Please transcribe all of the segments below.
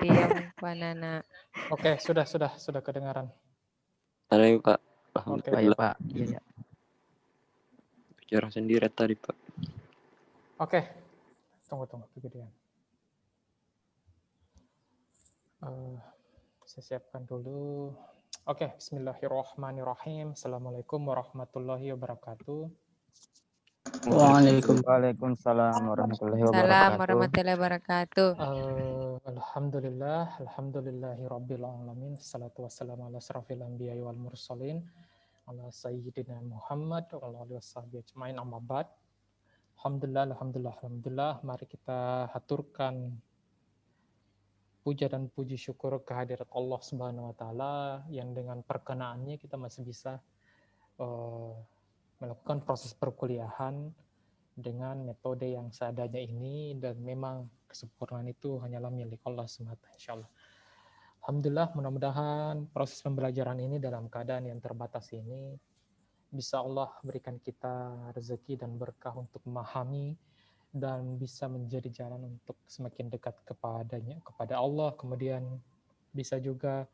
diam Pak Nana. Oke, sudah kedengaran. Halo Pak. Oke. Pak ya Pak. Iya. Bicara sendiri tadi Pak. Oke. Tunggu kegedean. Saya siapkan dulu. Oke, bismillahirrahmanirrahim. Assalamualaikum warahmatullahi wabarakatuh. Waalaikumsalam warahmatullahi Salam wabarakatuh. warahmatullahi wabarakatuh. Alhamdulillahirabbil alamin. Wassalatu wassalamu ala asrofil anbiya'i wal mursalin ala sayyidina Muhammad wa ala alihi washabihi ajmain, amma ba'd. Alhamdulillah. Mari kita haturkan puja dan puji syukur kehadirat Allah Subhanahu wa taala yang dengan perkenaannya kita masih bisa melakukan proses perkuliahan dengan metode yang seadanya ini, dan memang kesempurnaan itu hanyalah milik Allah semata, insyaallah. Alhamdulillah, mudah-mudahan proses pembelajaran ini dalam keadaan yang terbatas ini bisa Allah berikan kita rezeki dan berkah untuk memahami dan bisa menjadi jalan untuk semakin dekat kepada Allah, kemudian bisa juga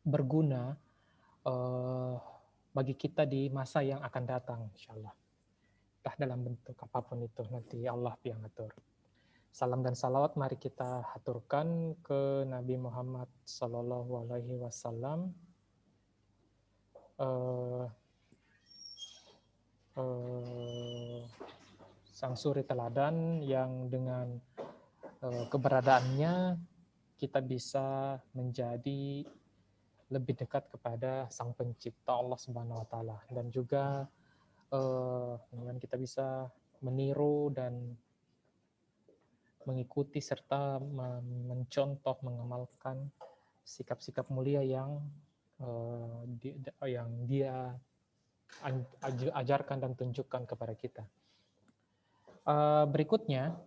berguna bagi kita di masa yang akan datang, insyaallah. Entah dalam bentuk apapun itu, nanti Allah yang atur. Salam dan salawat mari kita haturkan ke Nabi Muhammad Sallallahu Alaihi Wasallam, sang suri teladan yang dengan keberadaannya kita bisa menjadi lebih dekat kepada Sang Pencipta Allah Subhanahu wa taala, dan juga kemudian kita bisa meniru dan mengikuti serta mencontoh, mengamalkan sikap-sikap mulia yang dia ajarkan dan tunjukkan kepada kita. Berikutnya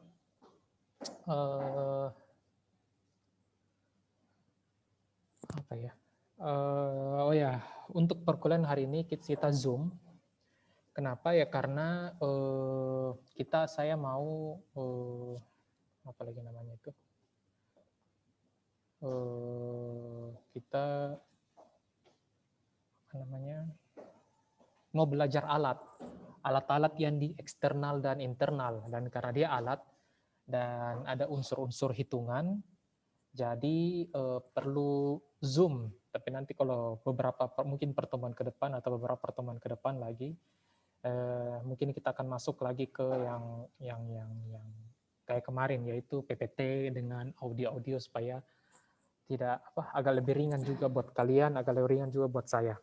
apa ya? Untuk perkuliahan hari ini kita Zoom. Kenapa ya? Karena saya mau apa lagi namanya itu? Kita apa namanya? Mau belajar alat-alat yang di eksternal dan internal, dan karena dia alat dan ada unsur-unsur hitungan, jadi perlu Zoom. Tapi nanti kalau mungkin pertemuan ke depan atau beberapa pertemuan ke depan lagi, mungkin kita akan masuk lagi ke yang kayak kemarin, yaitu PPT dengan audio supaya tidak agak lebih ringan juga buat kalian, agak lebih ringan juga buat saya.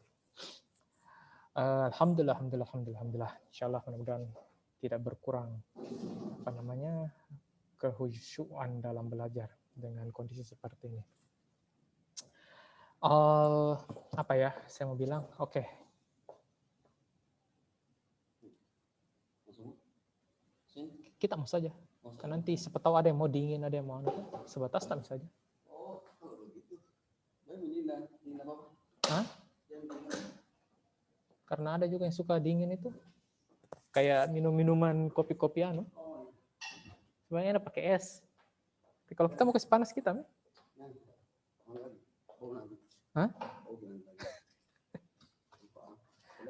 Alhamdulillah. Insyaallah mudah-mudahan tidak berkurang kehusyuan dalam belajar dengan kondisi seperti ini. Saya mau bilang, oke. Kita mau saja. Karena nanti siapa tahu ada yang mau dingin, ada yang mau sebatas tak saja. Hah? Karena ada juga yang suka dingin itu. Kayak minuman kopi-kopian. Sebenarnya ada pakai es. Tapi kalau kita mau kasih panas kita, hah?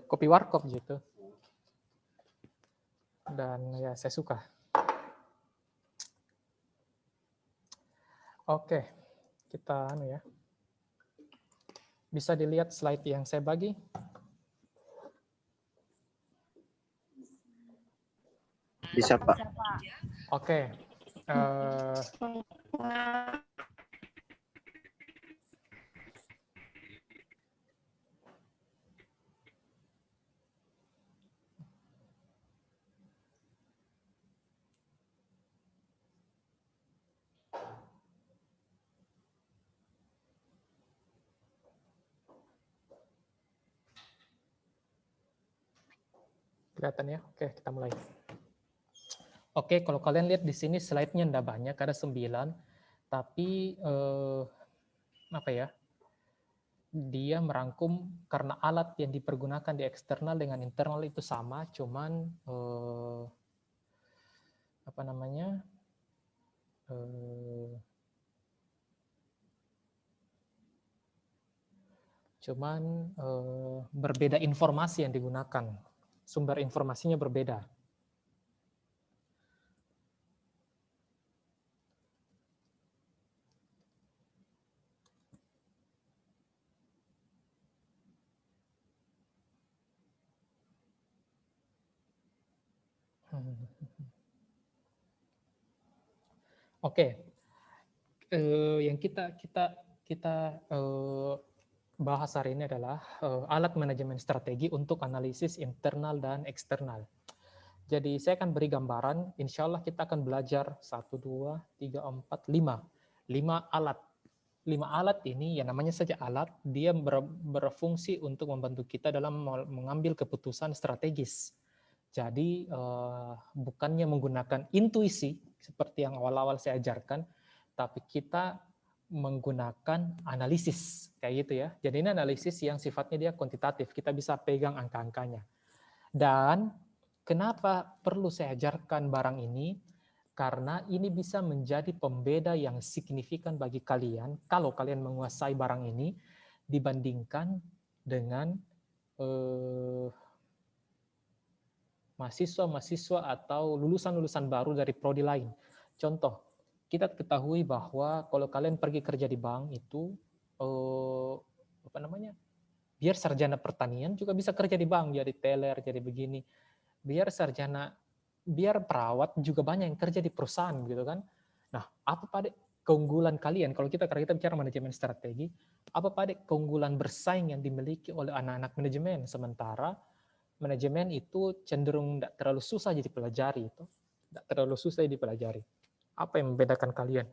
Kopi warkop gitu. Dan ya saya suka. Oke, kita ya. Bisa dilihat slide yang saya bagi. Bisa Pak. Oke. Kelihatan ya? Oke, kita mulai. Oke, kalau kalian lihat di sini slide-nya enggak banyak, ada 9. Tapi dia merangkum karena alat yang dipergunakan di eksternal dengan internal itu sama, cuman Eh, cuman berbeda informasi yang digunakan. Sumber informasinya berbeda. Oke, yang kita bahas hari ini adalah alat manajemen strategi untuk analisis internal dan eksternal. Jadi saya akan beri gambaran, insya Allah kita akan belajar 1, 2, 3, 4, 5. 5 alat. 5 alat ini, ya namanya saja alat, dia berfungsi untuk membantu kita dalam mengambil keputusan strategis. Jadi bukannya menggunakan intuisi, seperti yang awal-awal saya ajarkan, tapi kita menggunakan analisis, kayak gitu ya. Jadi ini analisis yang sifatnya dia kuantitatif, kita bisa pegang angka-angkanya. Dan kenapa perlu saya ajarkan barang ini? Karena ini bisa menjadi pembeda yang signifikan bagi kalian kalau kalian menguasai barang ini dibandingkan dengan mahasiswa-mahasiswa atau lulusan-lulusan baru dari prodi lain. Contoh, kita ketahui bahwa kalau kalian pergi kerja di bank itu biar sarjana pertanian juga bisa kerja di bank, jadi teller, jadi begini. Biar perawat juga banyak yang kerja di perusahaan gitu kan. Nah, apa pada keunggulan kalian kalau kita bicara manajemen strategi, apa pada keunggulan bersaing yang dimiliki oleh anak-anak manajemen, sementara manajemen itu cenderung tidak terlalu susah jadi pelajari itu, tidak terlalu susah dipelajari. Apa yang membedakan kalian?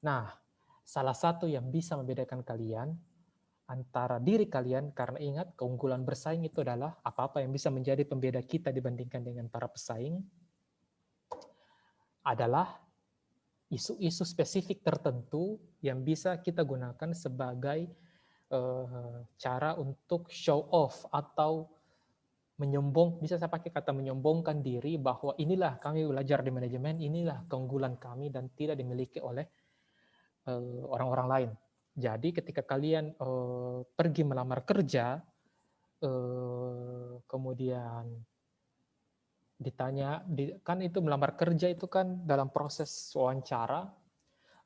Nah, salah satu yang bisa membedakan kalian antara diri kalian, karena ingat keunggulan bersaing itu adalah apa-apa yang bisa menjadi pembeda kita dibandingkan dengan para pesaing, adalah isu-isu spesifik tertentu yang bisa kita gunakan sebagai cara untuk show off atau bisa saya pakai kata menyombongkan diri bahwa inilah kami belajar di manajemen, inilah keunggulan kami dan tidak dimiliki oleh orang-orang lain. Jadi ketika kalian pergi melamar kerja, kemudian ditanya, kan itu melamar kerja itu kan dalam proses wawancara.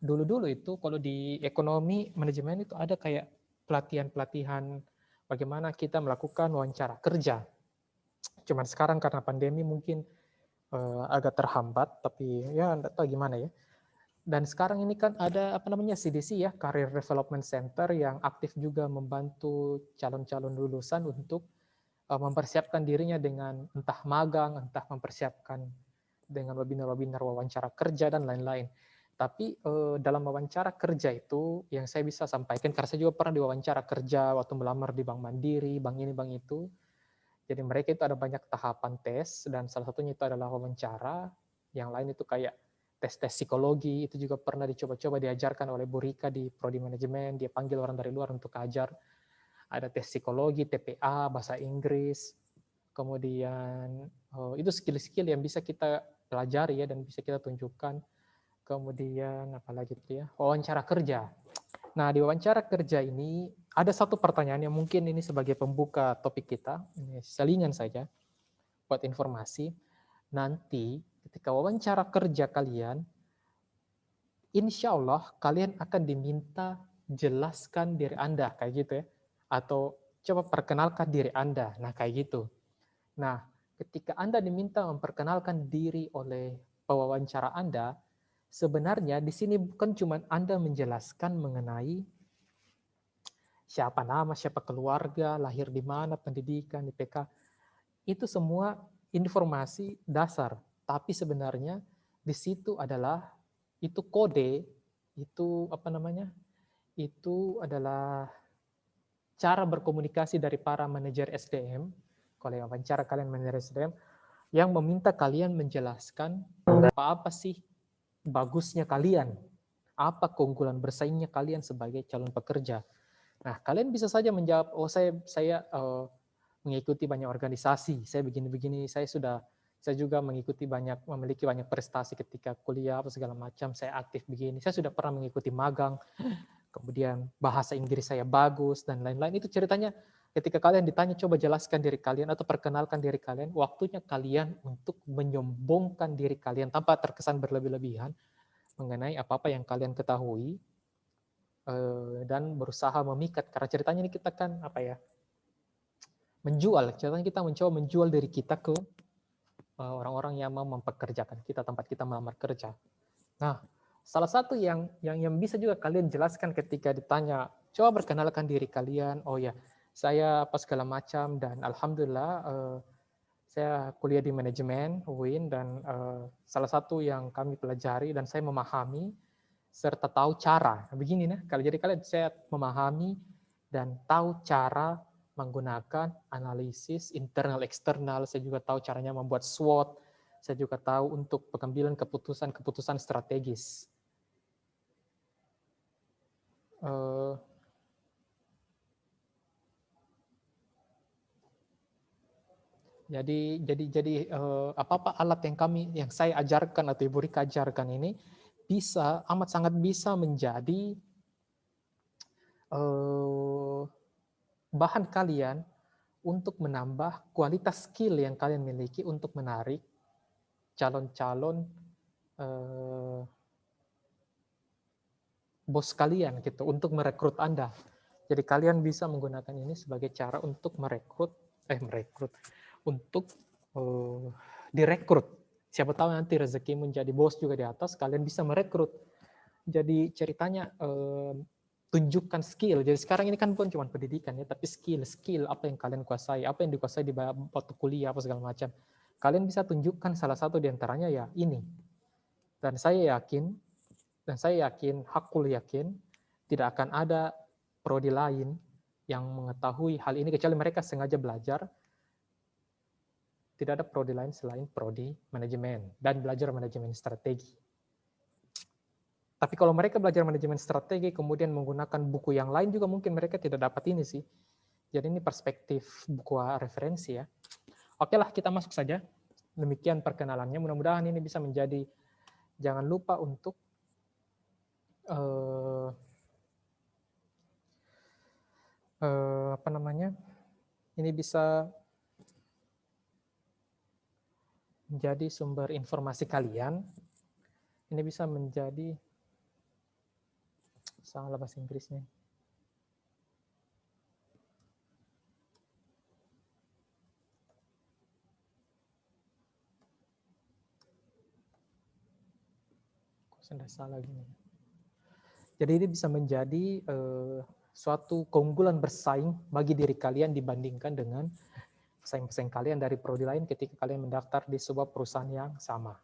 Dulu-dulu itu kalau di ekonomi manajemen itu ada kayak pelatihan-pelatihan bagaimana kita melakukan wawancara kerja. Cuman sekarang karena pandemi mungkin agak terhambat, tapi ya enggak tahu gimana ya. Dan sekarang ini kan ada CDC ya, Career Development Center, yang aktif juga membantu calon-calon lulusan untuk mempersiapkan dirinya dengan entah magang, entah mempersiapkan dengan webinar-webinar wawancara kerja dan lain-lain. Tapi dalam wawancara kerja itu yang saya bisa sampaikan, karena saya juga pernah diwawancara kerja waktu melamar di Bank Mandiri, bank ini, bank itu. Jadi mereka itu ada banyak tahapan tes, dan salah satunya itu adalah wawancara. Yang lain itu kayak tes-tes psikologi, itu juga pernah dicoba-coba diajarkan oleh Bu Rika di Prodi Manajemen, dia panggil orang dari luar untuk ajar. Ada tes psikologi, TPA, bahasa Inggris, kemudian itu skill-skill yang bisa kita pelajari ya dan bisa kita tunjukkan. Kemudian apalagi itu ya, wawancara kerja. Nah, di wawancara kerja ini ada satu pertanyaan yang mungkin ini sebagai pembuka topik kita, ini selingan saja buat informasi. Nanti ketika wawancara kerja kalian, insya Allah kalian akan diminta jelaskan diri Anda, kayak gitu ya. Atau coba perkenalkan diri Anda, nah kayak gitu. Nah, ketika Anda diminta memperkenalkan diri oleh pewawancara Anda, sebenarnya di sini bukan cuma Anda menjelaskan mengenai siapa nama, siapa keluarga, lahir di mana, pendidikan, IPK. Itu semua informasi dasar. Tapi sebenarnya di situ adalah itu kode, itu itu adalah cara berkomunikasi dari para manajer SDM, kalau yang wawancara kalian manajer SDM, yang meminta kalian menjelaskan apa sih bagusnya kalian, apa keunggulan bersaingnya kalian sebagai calon pekerja. Nah, kalian bisa saja menjawab, oh saya mengikuti banyak organisasi, saya begini-begini, saya sudah Saya juga memiliki banyak prestasi ketika kuliah apa segala macam. Saya aktif begini. Saya sudah pernah mengikuti magang. Kemudian bahasa Inggris saya bagus dan lain-lain. Itu ceritanya ketika kalian ditanya coba jelaskan diri kalian atau perkenalkan diri kalian, waktunya kalian untuk menyombongkan diri kalian tanpa terkesan berlebih-lebihan mengenai apa-apa yang kalian ketahui dan berusaha memikat. Karena ceritanya ini kita kan menjual. Ceritanya kita mencoba menjual diri kita ke orang-orang yang mau mempekerjakan kita, tempat kita melamar kerja. Nah, salah satu yang bisa juga kalian jelaskan ketika ditanya, coba perkenalkan diri kalian. Oh ya, saya apa segala macam dan alhamdulillah saya kuliah di manajemen UIN dan salah satu yang kami pelajari dan saya memahami serta tahu cara. Begini nih, kalau jadi kalian saya memahami dan tahu cara menggunakan analisis internal eksternal, saya juga tahu caranya membuat SWOT, saya juga tahu untuk pengambilan keputusan strategis. Jadi apa-apa alat yang saya ajarkan atau Ibu Rika ajarkan ini amat sangat bisa menjadi bahan kalian untuk menambah kualitas skill yang kalian miliki untuk menarik calon-calon bos kalian gitu, untuk merekrut Anda. Jadi kalian bisa menggunakan ini sebagai cara untuk untuk direkrut. Siapa tahu nanti rezeki menjadi bos juga di atas, kalian bisa merekrut. Jadi ceritanya tunjukkan skill. Jadi sekarang ini kan bukan cuma pendidikan ya, tapi skill apa yang kalian kuasai, apa yang dikuasai di waktu kuliah apa segala macam. Kalian bisa tunjukkan salah satu di antaranya ya ini. Dan saya yakin, hakul yakin, tidak akan ada prodi lain yang mengetahui hal ini kecuali mereka sengaja belajar. Tidak ada prodi lain selain prodi manajemen dan belajar manajemen strategi. Tapi kalau mereka belajar manajemen strategi, kemudian menggunakan buku yang lain juga mungkin mereka tidak dapat ini sih. Jadi ini perspektif buku referensi ya. Oke lah, kita masuk saja. Demikian perkenalannya. Mudah-mudahan ini bisa menjadi, jangan lupa untuk ini bisa menjadi sumber informasi kalian. Ini bisa menjadi, salah bahasa Inggrisnya. Kok sudah salah gini. Jadi ini bisa menjadi suatu keunggulan bersaing bagi diri kalian dibandingkan dengan pesaing-pesaing kalian dari prodi lain ketika kalian mendaftar di sebuah perusahaan yang sama.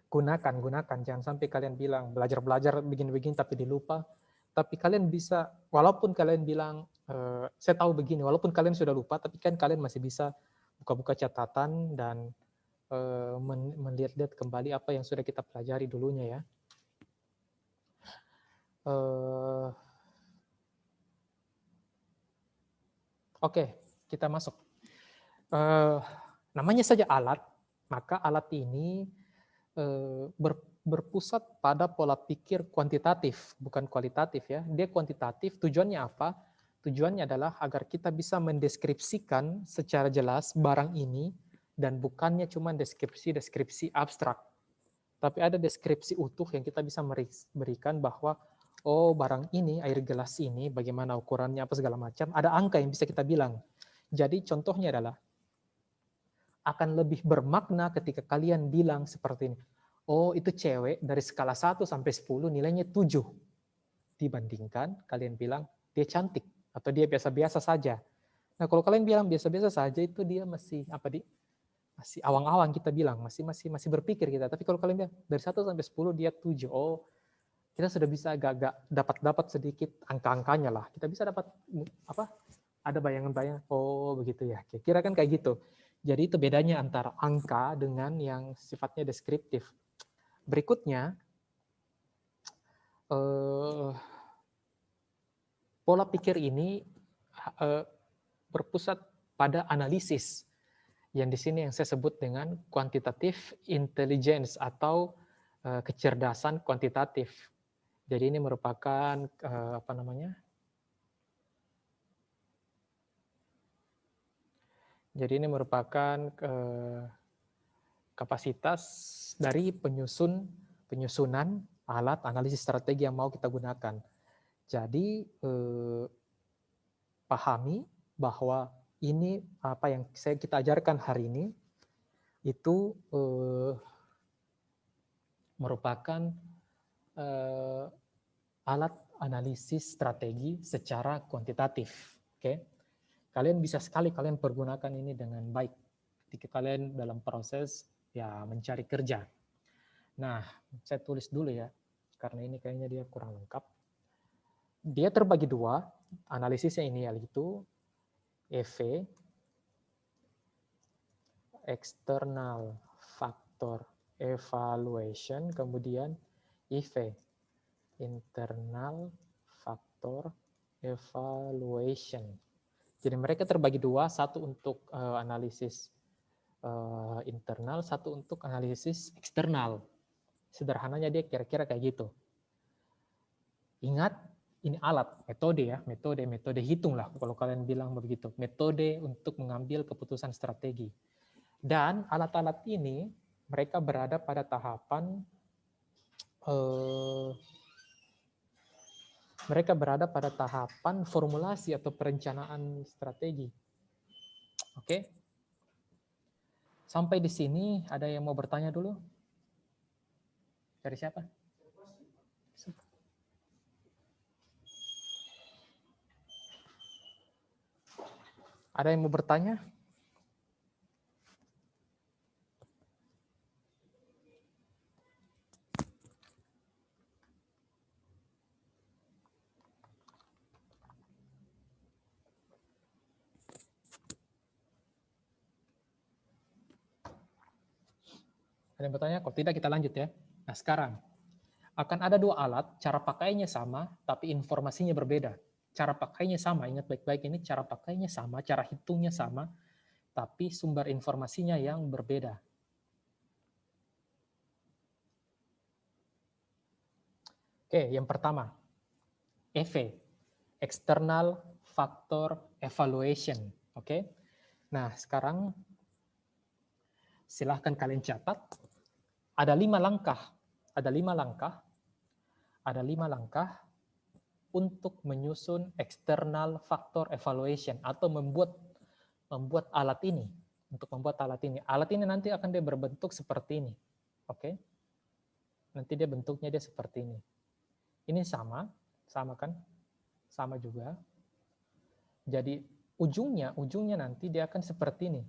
Gunakan, jangan sampai kalian bilang belajar begini-begini tapi dilupa. Tapi kalian bisa, walaupun kalian bilang saya tahu begini, walaupun kalian sudah lupa, tapi kan kalian masih bisa buka-buka catatan dan melihat-lihat kembali apa yang sudah kita pelajari dulunya ya. Oke, kita masuk. Namanya saja alat, maka alat ini berpusat pada pola pikir kuantitatif, bukan kualitatif ya. Dia kuantitatif, tujuannya apa? Tujuannya adalah agar kita bisa mendeskripsikan secara jelas barang ini dan bukannya cuma deskripsi abstrak. Tapi ada deskripsi utuh yang kita bisa berikan bahwa oh barang ini, air gelas ini, bagaimana ukurannya, apa segala macam. Ada angka yang bisa kita bilang. Jadi contohnya adalah, akan lebih bermakna ketika kalian bilang seperti ini. Oh itu cewek dari skala 1 sampai 10 nilainya 7. Dibandingkan kalian bilang dia cantik atau dia biasa-biasa saja. Nah kalau kalian bilang biasa-biasa saja itu dia masih masih awang-awang kita bilang, masih berpikir kita. Tapi kalau kalian bilang dari 1 sampai 10 dia 7. Oh kita sudah bisa agak-agak dapat sedikit angka-angkanya lah. Kita bisa dapat ada bayangan-bayangan. Oh begitu ya. Kira kan kayak gitu. Jadi itu bedanya antara angka dengan yang sifatnya deskriptif. Berikutnya, pola pikir ini berpusat pada analisis. Yang di sini yang saya sebut dengan quantitative intelligence atau kecerdasan kuantitatif. Jadi ini merupakan apa namanya? Jadi ini merupakan kapasitas dari penyusunan alat analisis strategi yang mau kita gunakan. Jadi pahami bahwa ini apa yang kita ajarkan hari ini itu merupakan alat analisis strategi secara kuantitatif. Oke, kalian bisa sekali kalian pergunakan ini dengan baik ketika kalian dalam proses ya mencari kerja. Nah, saya tulis dulu ya, karena ini kayaknya dia kurang lengkap. Dia terbagi dua, analisisnya ini yaitu EV, external factor evaluation, kemudian IV, internal factor evaluation. Jadi mereka terbagi dua, satu untuk analisis internal, satu untuk analisis eksternal. Sederhananya dia kira-kira kayak gitu. Ingat, ini alat, metode ya, metode hitung lah kalau kalian bilang begitu. Metode untuk mengambil keputusan strategi. Dan alat-alat ini mereka berada pada tahapan formulasi atau perencanaan strategi. Oke? Sampai di sini ada yang mau bertanya dulu? Dari siapa? Ada yang mau bertanya? Ada yang bertanya? Kalau tidak kita lanjut ya. Nah sekarang, akan ada dua alat, cara pakainya sama, tapi informasinya berbeda. Cara pakainya sama, ingat baik-baik ini, cara pakainya sama, cara hitungnya sama, tapi sumber informasinya yang berbeda. Oke, yang pertama, EV, External Factor Evaluation. Oke, nah sekarang silahkan kalian catat. Ada 5 langkah. Ada 5 langkah untuk menyusun external factor evaluation atau membuat alat ini. Untuk membuat alat ini. Alat ini nanti akan dia berbentuk seperti ini. Oke. Nanti dia bentuknya dia seperti ini. Ini sama kan? Sama juga. Jadi ujungnya nanti dia akan seperti ini.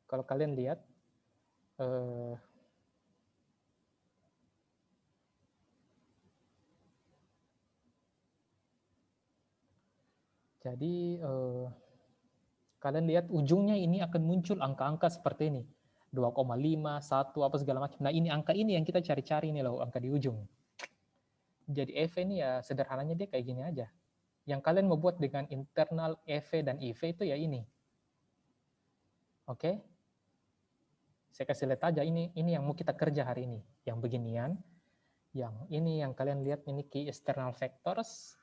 Kalau kalian lihat jadi kalian lihat ujungnya ini akan muncul angka-angka seperti ini. 2,5, 1, apa segala macam. Nah ini angka ini yang kita cari-cari nih loh, angka di ujung. Jadi EV ini ya sederhananya dia kayak gini aja. Yang kalian mau buat dengan internal EV dan IV itu ya ini. Oke? Saya kasih lihat aja ini yang mau kita kerja hari ini. Yang beginian. Yang ini yang kalian lihat ini key external factors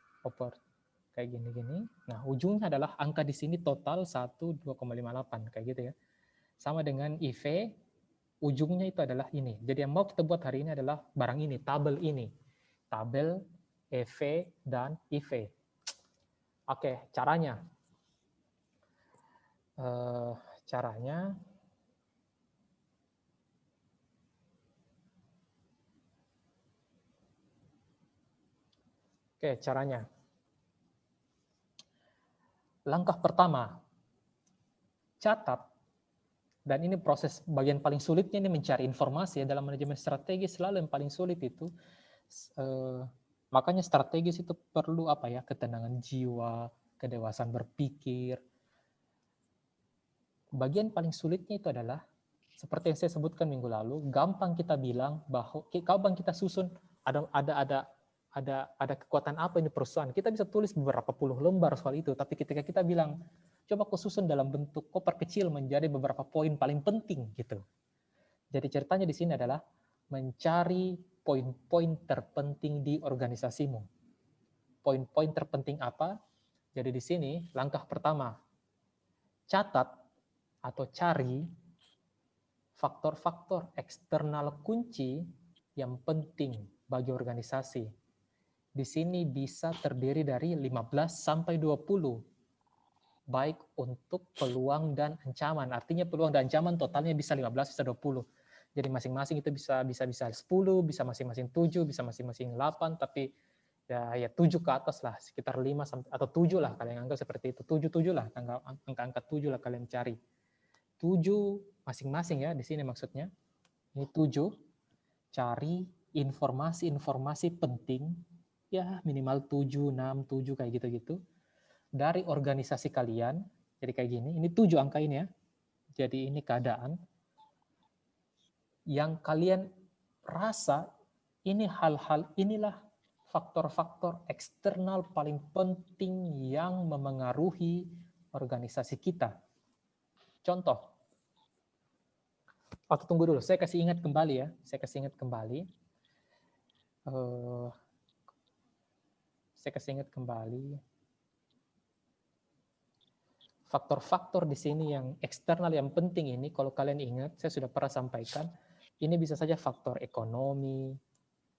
kayak gini-gini. Nah, ujungnya adalah angka di sini total 2,58 kayak gitu ya. Sama dengan IV, ujungnya itu adalah ini. Jadi yang mau kita buat hari ini adalah barang ini, tabel ini. Tabel EV dan IV. Oke, caranya. Caranya. Langkah pertama, catat, dan ini proses bagian paling sulitnya ini mencari informasi ya, dalam manajemen strategi selalu yang paling sulit itu, makanya strategis itu perlu apa ya, ketenangan jiwa, kedewasaan berpikir. Bagian paling sulitnya itu adalah, seperti yang saya sebutkan minggu lalu, gampang kita bilang bahwa, gampang kita susun, ada ada kekuatan apa ini perusahaan. Kita bisa tulis beberapa puluh lembar soal itu, tapi ketika kita bilang coba kau susun dalam bentuk koper kecil menjadi beberapa poin paling penting gitu. Jadi ceritanya di sini adalah mencari poin-poin terpenting di organisasimu. Poin-poin terpenting apa? Jadi di sini langkah pertama, catat atau cari faktor-faktor eksternal kunci yang penting bagi organisasi. Di sini bisa terdiri dari 15 sampai 20. Baik untuk peluang dan ancaman. Artinya peluang dan ancaman totalnya bisa 15 bisa 20. Jadi masing-masing itu bisa 10, bisa masing-masing 7, bisa masing-masing 8, tapi ya 7 ke atas lah, sekitar 5 atau 7 lah kalian anggap seperti itu. 7 lah, angka 7 lah kalian cari. 7 masing-masing ya di sini maksudnya. Ini 7, cari informasi-informasi penting ya minimal 7, 6, 7 kayak gitu-gitu dari organisasi kalian. Jadi kayak gini, ini 7 angka ini ya. Jadi ini keadaan yang kalian rasa ini hal-hal inilah faktor-faktor eksternal paling penting yang memengaruhi organisasi kita. Contoh. Atau tunggu dulu, saya kasih ingat kembali ya. Saya kasih ingat kembali. Faktor-faktor di sini yang eksternal yang penting ini, kalau kalian ingat, saya sudah pernah sampaikan, ini bisa saja faktor ekonomi,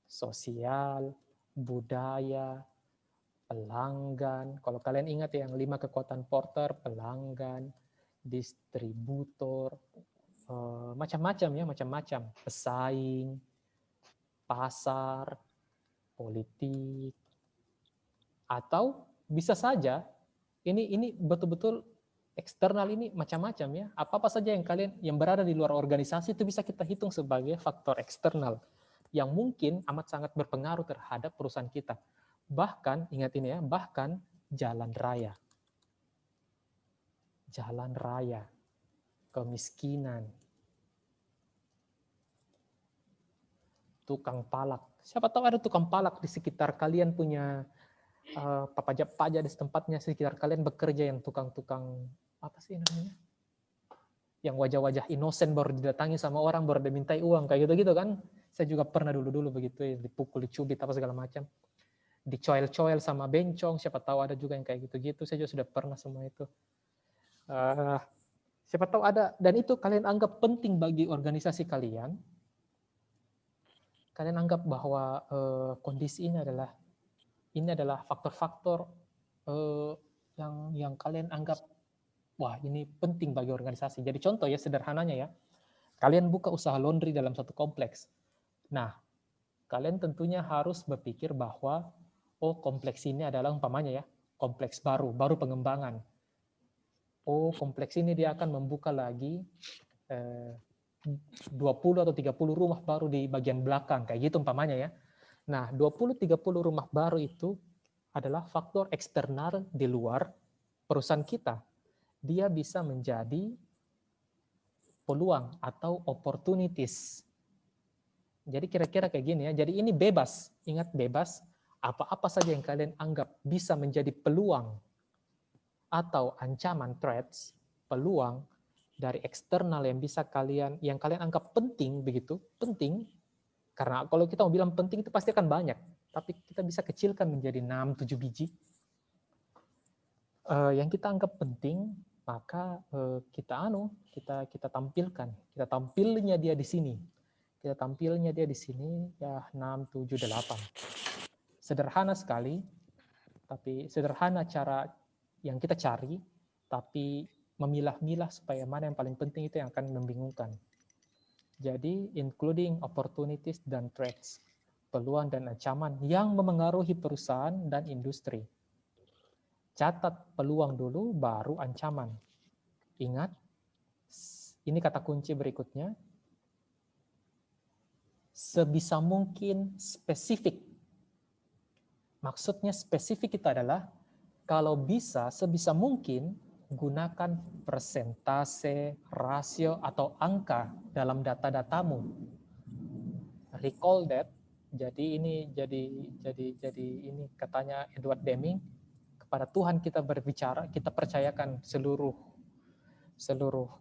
sosial, budaya, pelanggan. Kalau kalian ingat yang 5 kekuatan Porter, pelanggan, distributor, macam-macam ya, macam-macam, pesaing, pasar, politik, atau bisa saja ini betul-betul eksternal ini macam-macam ya. Apa-apa saja yang berada di luar organisasi itu bisa kita hitung sebagai faktor eksternal yang mungkin amat sangat berpengaruh terhadap perusahaan kita. Bahkan, ingat ini ya, bahkan jalan raya. Jalan raya, kemiskinan, tukang palak. Siapa tahu ada tukang palak di sekitar kalian punya pajak-pajak di tempatnya, sekitar kalian bekerja yang tukang-tukang, apa sih namanya? Yang wajah-wajah inosen baru didatangi sama orang, baru dimintai uang, kayak gitu-gitu kan. Saya juga pernah dulu-dulu begitu ya, dipukul, dicubit, apa segala macam. Dicoel-coel sama bencong, siapa tahu ada juga yang kayak gitu-gitu, saya juga sudah pernah semua itu. Siapa tahu ada, dan itu kalian anggap penting bagi organisasi kalian. Kalian anggap bahwa kondisi ini adalah faktor-faktor yang kalian anggap, wah ini penting bagi organisasi. Jadi contoh ya, sederhananya ya, kalian buka usaha laundry dalam satu kompleks. Nah, kalian tentunya harus berpikir bahwa, oh kompleks ini adalah umpamanya ya, kompleks baru pengembangan. Oh kompleks ini dia akan membuka lagi 20 atau 30 rumah baru di bagian belakang, kayak gitu umpamanya ya. Nah, 20-30 rumah baru itu adalah faktor eksternal di luar perusahaan kita. Dia bisa menjadi peluang atau opportunities. Jadi kira-kira kayak gini ya. Jadi ini bebas, ingat bebas. Apa-apa saja yang kalian anggap bisa menjadi peluang atau ancaman, threats, peluang dari eksternal yang kalian anggap penting, begitu penting. Karena kalau kita mau bilang penting itu pasti akan banyak, tapi kita bisa kecilkan menjadi 6-7 biji. Yang kita anggap penting, maka kita tampilkan. Kita tampilnya dia di sini. Kita tampilnya dia di sini ya 6, 7, 8. Sederhana sekali, tapi sederhana cara yang kita cari, tapi memilah-milah supaya mana yang paling penting itu yang akan membingungkan. Jadi, including opportunities dan threats, peluang dan ancaman yang memengaruhi perusahaan dan industri. Catat peluang dulu, baru ancaman. Ingat, ini kata kunci berikutnya, sebisa mungkin spesifik. Maksudnya spesifik itu adalah, kalau bisa, sebisa mungkin, gunakan persentase, rasio, atau angka dalam data-datamu. Recall that, Jadi ini katanya Edward Deming, kepada Tuhan kita berbicara, kita percayakan seluruh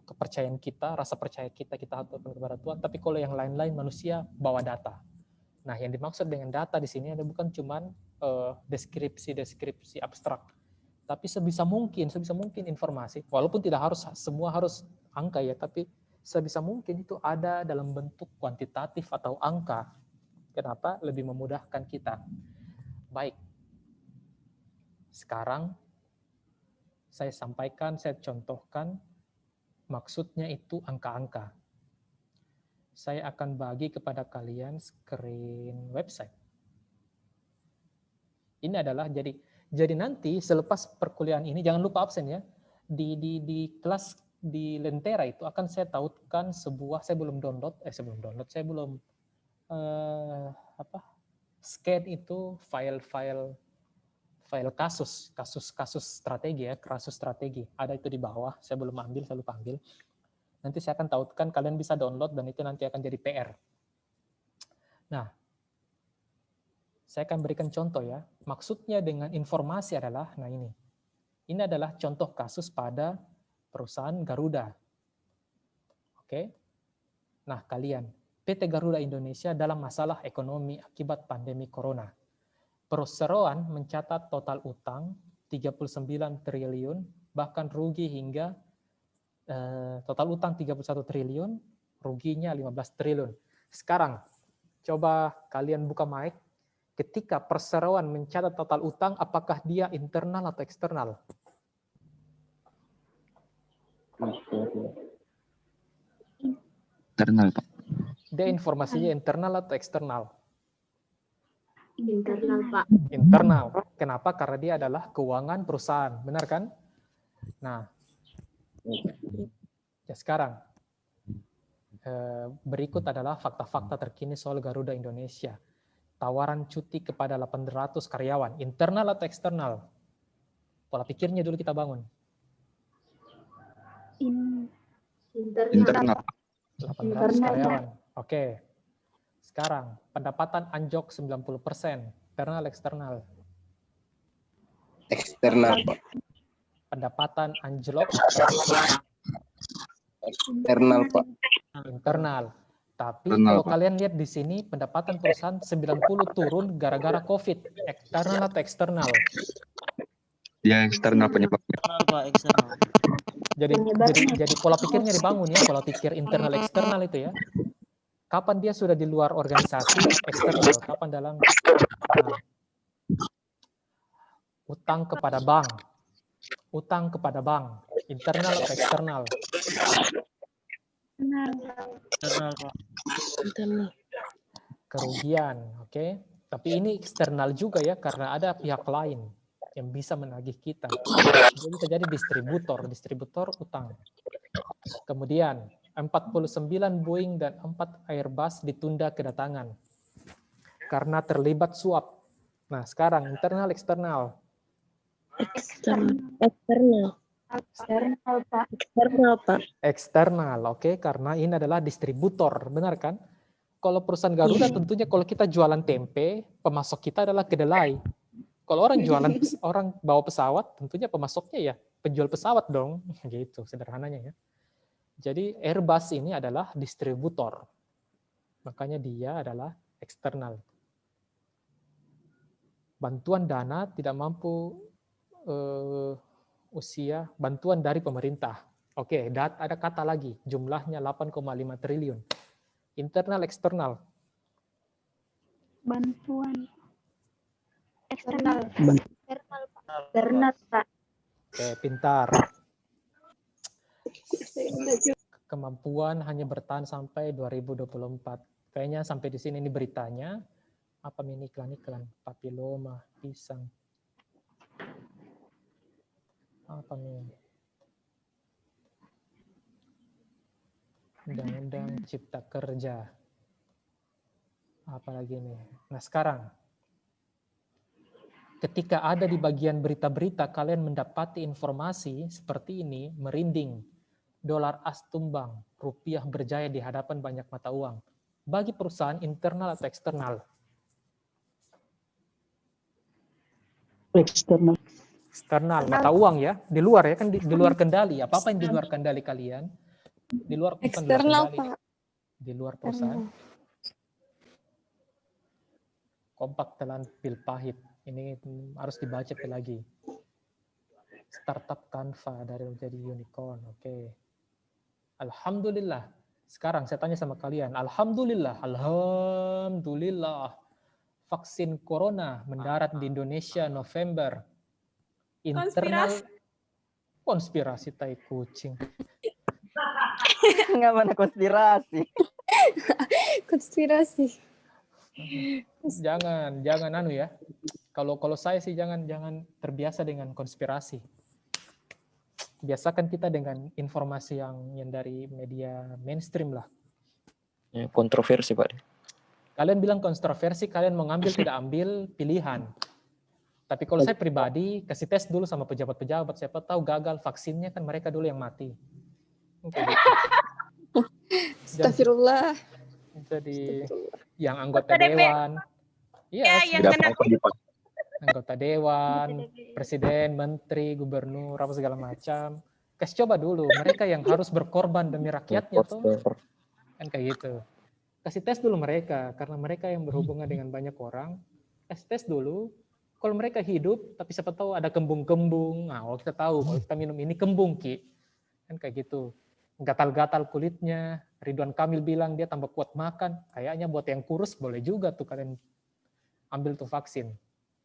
kepercayaan kita, rasa percaya kita aturkan kepada Tuhan. Tapi kalau yang lain-lain manusia bawa data. Nah, yang dimaksud dengan data di sini ada bukan cuman deskripsi abstrak, tapi sebisa mungkin informasi, walaupun tidak harus semua harus angka ya, tapi sebisa mungkin itu ada dalam bentuk kuantitatif atau angka. Kenapa? Lebih memudahkan kita. Baik. Sekarang saya sampaikan, saya contohkan maksudnya itu angka-angka. Saya akan bagi kepada kalian screen website. Ini adalah jadi nanti selepas perkuliahan ini jangan lupa absen ya. Di kelas di Lentera itu akan saya tautkan sebuah, saya belum scan itu file kasus strategi ya, kasus strategi. Ada itu di bawah, saya belum ambil, saya lupa ambil. Nanti saya akan tautkan, kalian bisa download dan itu nanti akan jadi PR. Nah, saya akan berikan contoh ya. Maksudnya dengan informasi adalah, nah ini. Ini adalah contoh kasus pada perusahaan Garuda. Oke. Nah, kalian, PT Garuda Indonesia dalam masalah ekonomi akibat pandemi corona. Perseroan mencatat total utang 39 triliun, bahkan rugi hingga total utang 31 triliun, ruginya 15 triliun. Sekarang, coba kalian buka mic. Ketika perseroan mencatat total utang, apakah dia internal atau eksternal? Internal, Pak. Dia informasinya internal atau eksternal? Internal, Pak. Internal. Kenapa? Karena dia adalah keuangan perusahaan. Benar kan? Nah, ya sekarang berikut adalah fakta-fakta terkini soal Garuda Indonesia. Tawaran cuti kepada 800 karyawan. Internal atau eksternal? Pola pikirnya dulu kita bangun. Internal. 800 karyawan. Oke. Sekarang, pendapatan anjlok 90%. Internal, eksternal? Eksternal, Pak. Pendapatan anjlok Eksternal, Pak. internal. Tapi Internal, kalau kalian lihat di sini, pendapatan perusahaan 90 turun gara-gara COVID. Internal atau eksternal? Dia eksternal penyebabnya. Jadi pola pikirnya dibangun ya, pola pikir internal eksternal itu ya. Kapan dia sudah di luar organisasi, eksternal. Kapan dalam utang kepada bank. Utang kepada bank, internal atau eksternal? Kerugian, oke. Tapi ini eksternal juga ya, karena ada pihak lain yang bisa menagih kita. Dia bisa jadi distributor utang. Kemudian 49 Boeing dan 4 Airbus ditunda kedatangan karena terlibat suap. Nah, sekarang internal eksternal. Eksternal, oke, karena ini adalah distributor, benar kan? Kalau perusahaan Garuda tentunya kalau kita jualan tempe, pemasok kita adalah kedelai. Kalau orang bawa pesawat, tentunya pemasoknya ya penjual pesawat dong, gitu sederhananya ya. Jadi Airbus ini adalah distributor, makanya dia adalah eksternal. Bantuan dana tidak mampu usia, bantuan dari pemerintah. Oke, ada kata lagi, jumlahnya 8,5 triliun. Internal, eksternal? Bantuan. Eksternal. Eksternal, Pak. Oke, pintar. Kemampuan hanya bertahan sampai 2024. Kayaknya sampai di sini ini beritanya. Apa ini iklan-iklan? Papiloma, pisang. Apa nih? Undang-undang Cipta Kerja. Apalagi nih? Nah sekarang, ketika ada di bagian berita-berita kalian mendapati informasi seperti ini, merinding. Dolar as tumbang, rupiah berjaya di hadapan banyak mata uang. Bagi perusahaan internal atau eksternal? Eksternal. Eksternal, mata uang ya, di luar ya kan, di luar kendali. Apa-apa yang di luar kendali kalian, di luar, bukan di luar Eksternal, kendali, Pak. di luar perusahaan. Kompak telan pil pahit. Ini harus dibaca lagi. Startup Canva dari menjadi unicorn. Oke. Alhamdulillah. Sekarang saya tanya sama kalian. Alhamdulillah. Alhamdulillah. Vaksin corona mendarat di Indonesia November. Internal konspirasi tai kucing. Nggak mana konspirasi. Konspirasi. Jangan anu ya. Kalau saya sih jangan terbiasa dengan konspirasi. Biasakan kita dengan informasi yang dari media mainstream lah. Ya, kontroversi Pak. Kalian bilang kontroversi, kalian mengambil tidak ambil pilihan. Tapi kalau saya pribadi, kasih tes dulu sama pejabat-pejabat, siapa tahu gagal vaksinnya kan mereka dulu yang mati. Astagfirullah. Jadi yang anggota dewan, iya, anggota dewan, presiden, menteri, gubernur, apa segala macam. Kasih coba dulu, mereka yang harus berkorban demi rakyatnya tuh, kan kayak gitu. Kasih tes dulu mereka, karena mereka yang berhubungan dengan banyak orang. Kasih tes dulu. Kalau mereka hidup, tapi siapa tahu ada kembung-kembung. Nah, kalau kita tahu, kalau kita minum ini kembung, Ki. Kan kayak gitu. Gatal-gatal kulitnya. Ridwan Kamil bilang dia tambah kuat makan. Kayaknya buat yang kurus boleh juga tuh kalian ambil tuh vaksin.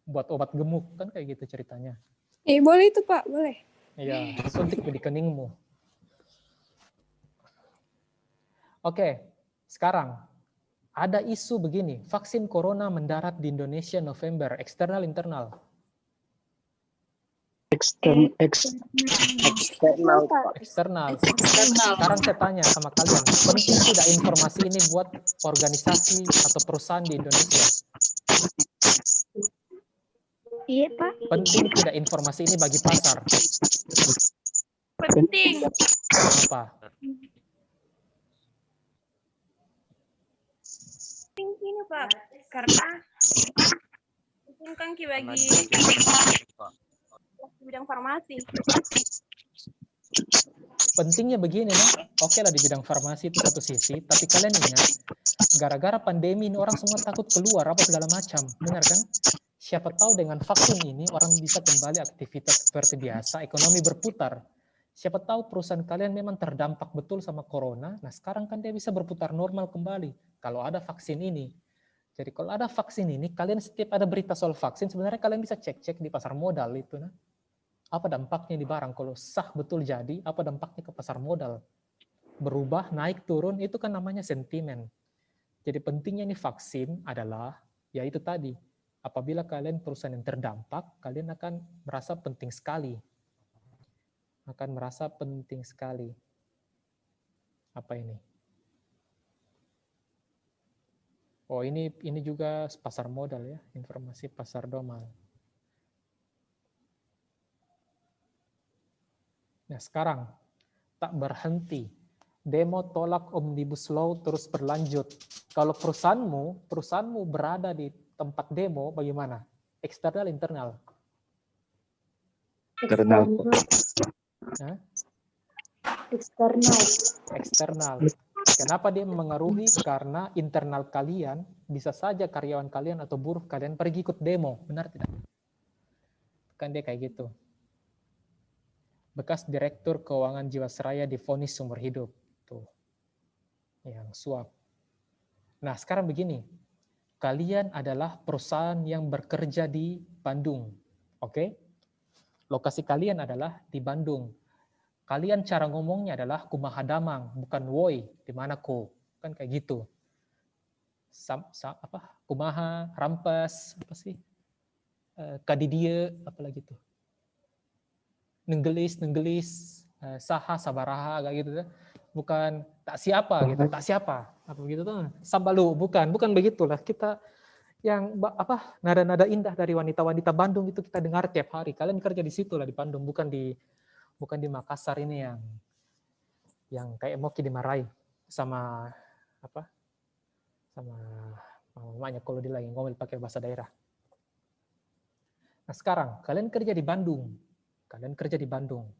Buat obat gemuk, kan kayak gitu ceritanya. Boleh itu Pak, boleh. Iya, suntik di keningmu. Oke, sekarang ada isu begini, vaksin corona mendarat di Indonesia November, eksternal internal. Eksternal, Pak. Eksternal. Sekarang saya tanya sama kalian, penting tidak informasi ini buat organisasi atau perusahaan di Indonesia? Iya, Pak. Penting tidak informasi ini bagi pasar? Penting. Kenapa? Penting ini, Pak. Karena penting kan bagi bidang farmasi. Pentingnya begini, nah. Oke lah di bidang farmasi itu satu sisi, tapi kalian ingat, gara-gara pandemi ini orang semua takut keluar apa segala macam, benar kan? Siapa tahu dengan vaksin ini orang bisa kembali aktivitas seperti biasa, ekonomi berputar. Siapa tahu perusahaan kalian memang terdampak betul sama corona, nah sekarang kan dia bisa berputar normal kembali kalau ada vaksin ini. Jadi kalau ada vaksin ini, kalian setiap ada berita soal vaksin, sebenarnya kalian bisa cek-cek di pasar modal itu. Nah. Apa dampaknya di barang? Kalau sah betul jadi, apa dampaknya ke pasar modal? Berubah, naik, turun, itu kan namanya sentimen. Jadi pentingnya ini vaksin adalah, ya itu tadi, apabila kalian perusahaan yang terdampak, kalian akan merasa penting sekali. Akan merasa penting sekali. Apa ini? Oh ini juga pasar modal ya, informasi pasar domal. Nah sekarang, tak berhenti. Demo tolak Omnibus Law terus berlanjut. Kalau perusahaanmu berada di tempat demo, bagaimana? Eksternal, internal? Internal. Hah? Eksternal. Eksternal. Kenapa dia mengaruhi? Karena internal kalian, bisa saja karyawan kalian atau buruh kalian pergi ikut demo. Benar tidak? Kan dia kayak gitu. Bekas Direktur Keuangan Jiwasraya divonis seumur hidup. Tuh. Yang suap. Nah sekarang begini. Kalian adalah perusahaan yang bekerja di Bandung. Oke? Lokasi kalian adalah di Bandung. Kalian cara ngomongnya adalah kumaha damang, bukan woi, di mana ko. Kan kayak gitu. Kumaha, rampas, apa sih? Kadidia, apalagi tuh. Nenggelis, saha, sabaraha, kayak gitu. Bukan tak siapa gitu, tak siapa. Apa begitu tuh? Sambalu, bukan begitulah. Kita yang nada-nada indah dari wanita-wanita Bandung itu kita dengar tiap hari. Kalian kerja di situ lah di Bandung, bukan di Makassar ini yang kayak Moki dimarahi sama mamanya kalau dia lagi ngomel pakai bahasa daerah. Nah Nah sekarang, kalian kerja di Bandung. Kalian kerja di Bandung.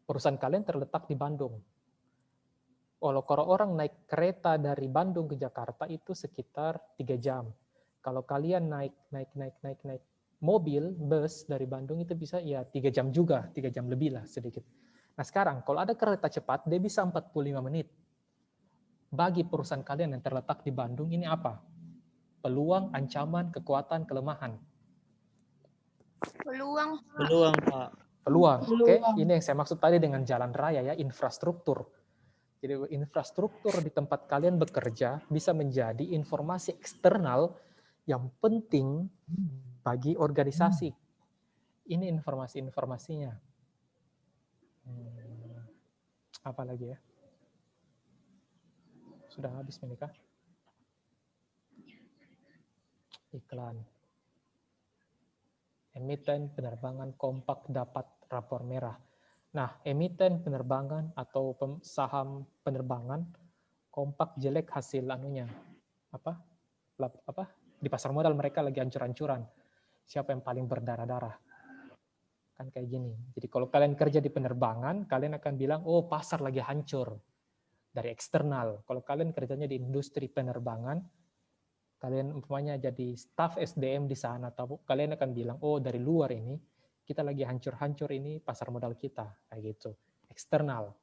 Perusahaan kalian terletak di Bandung. Kalau orang naik kereta dari Bandung ke Jakarta itu sekitar 3 jam. Kalau kalian naik mobil, bus dari Bandung itu bisa ya 3 jam juga, 3 jam lebih lah sedikit. Nah sekarang, kalau ada kereta cepat, dia bisa 45 menit. Bagi perusahaan kalian yang terletak di Bandung, ini apa? Peluang, ancaman, kekuatan, kelemahan. Peluang. Peluang, Pak. Peluang. Oke, ini yang saya maksud tadi dengan jalan raya ya, infrastruktur. Jadi infrastruktur di tempat kalian bekerja bisa menjadi informasi eksternal yang penting bagi organisasi. Ini informasi-informasinya. Apa lagi ya? Sudah habis menikah? Iklan. Emiten penerbangan kompak dapat rapor merah. Nah, emiten penerbangan atau saham penerbangan kompak jelek hasil anunya. Apa? Di pasar modal mereka lagi hancur-hancuran. Siapa yang paling berdarah-darah? Kan kayak gini. Jadi kalau kalian kerja di penerbangan, kalian akan bilang, oh pasar lagi hancur. Dari eksternal. Kalau kalian kerjanya di industri penerbangan, kalian umpamanya jadi staf SDM di sana, atau kalian akan bilang, oh dari luar ini, kita lagi hancur-hancur ini pasar modal kita. Kayak gitu. Eksternal.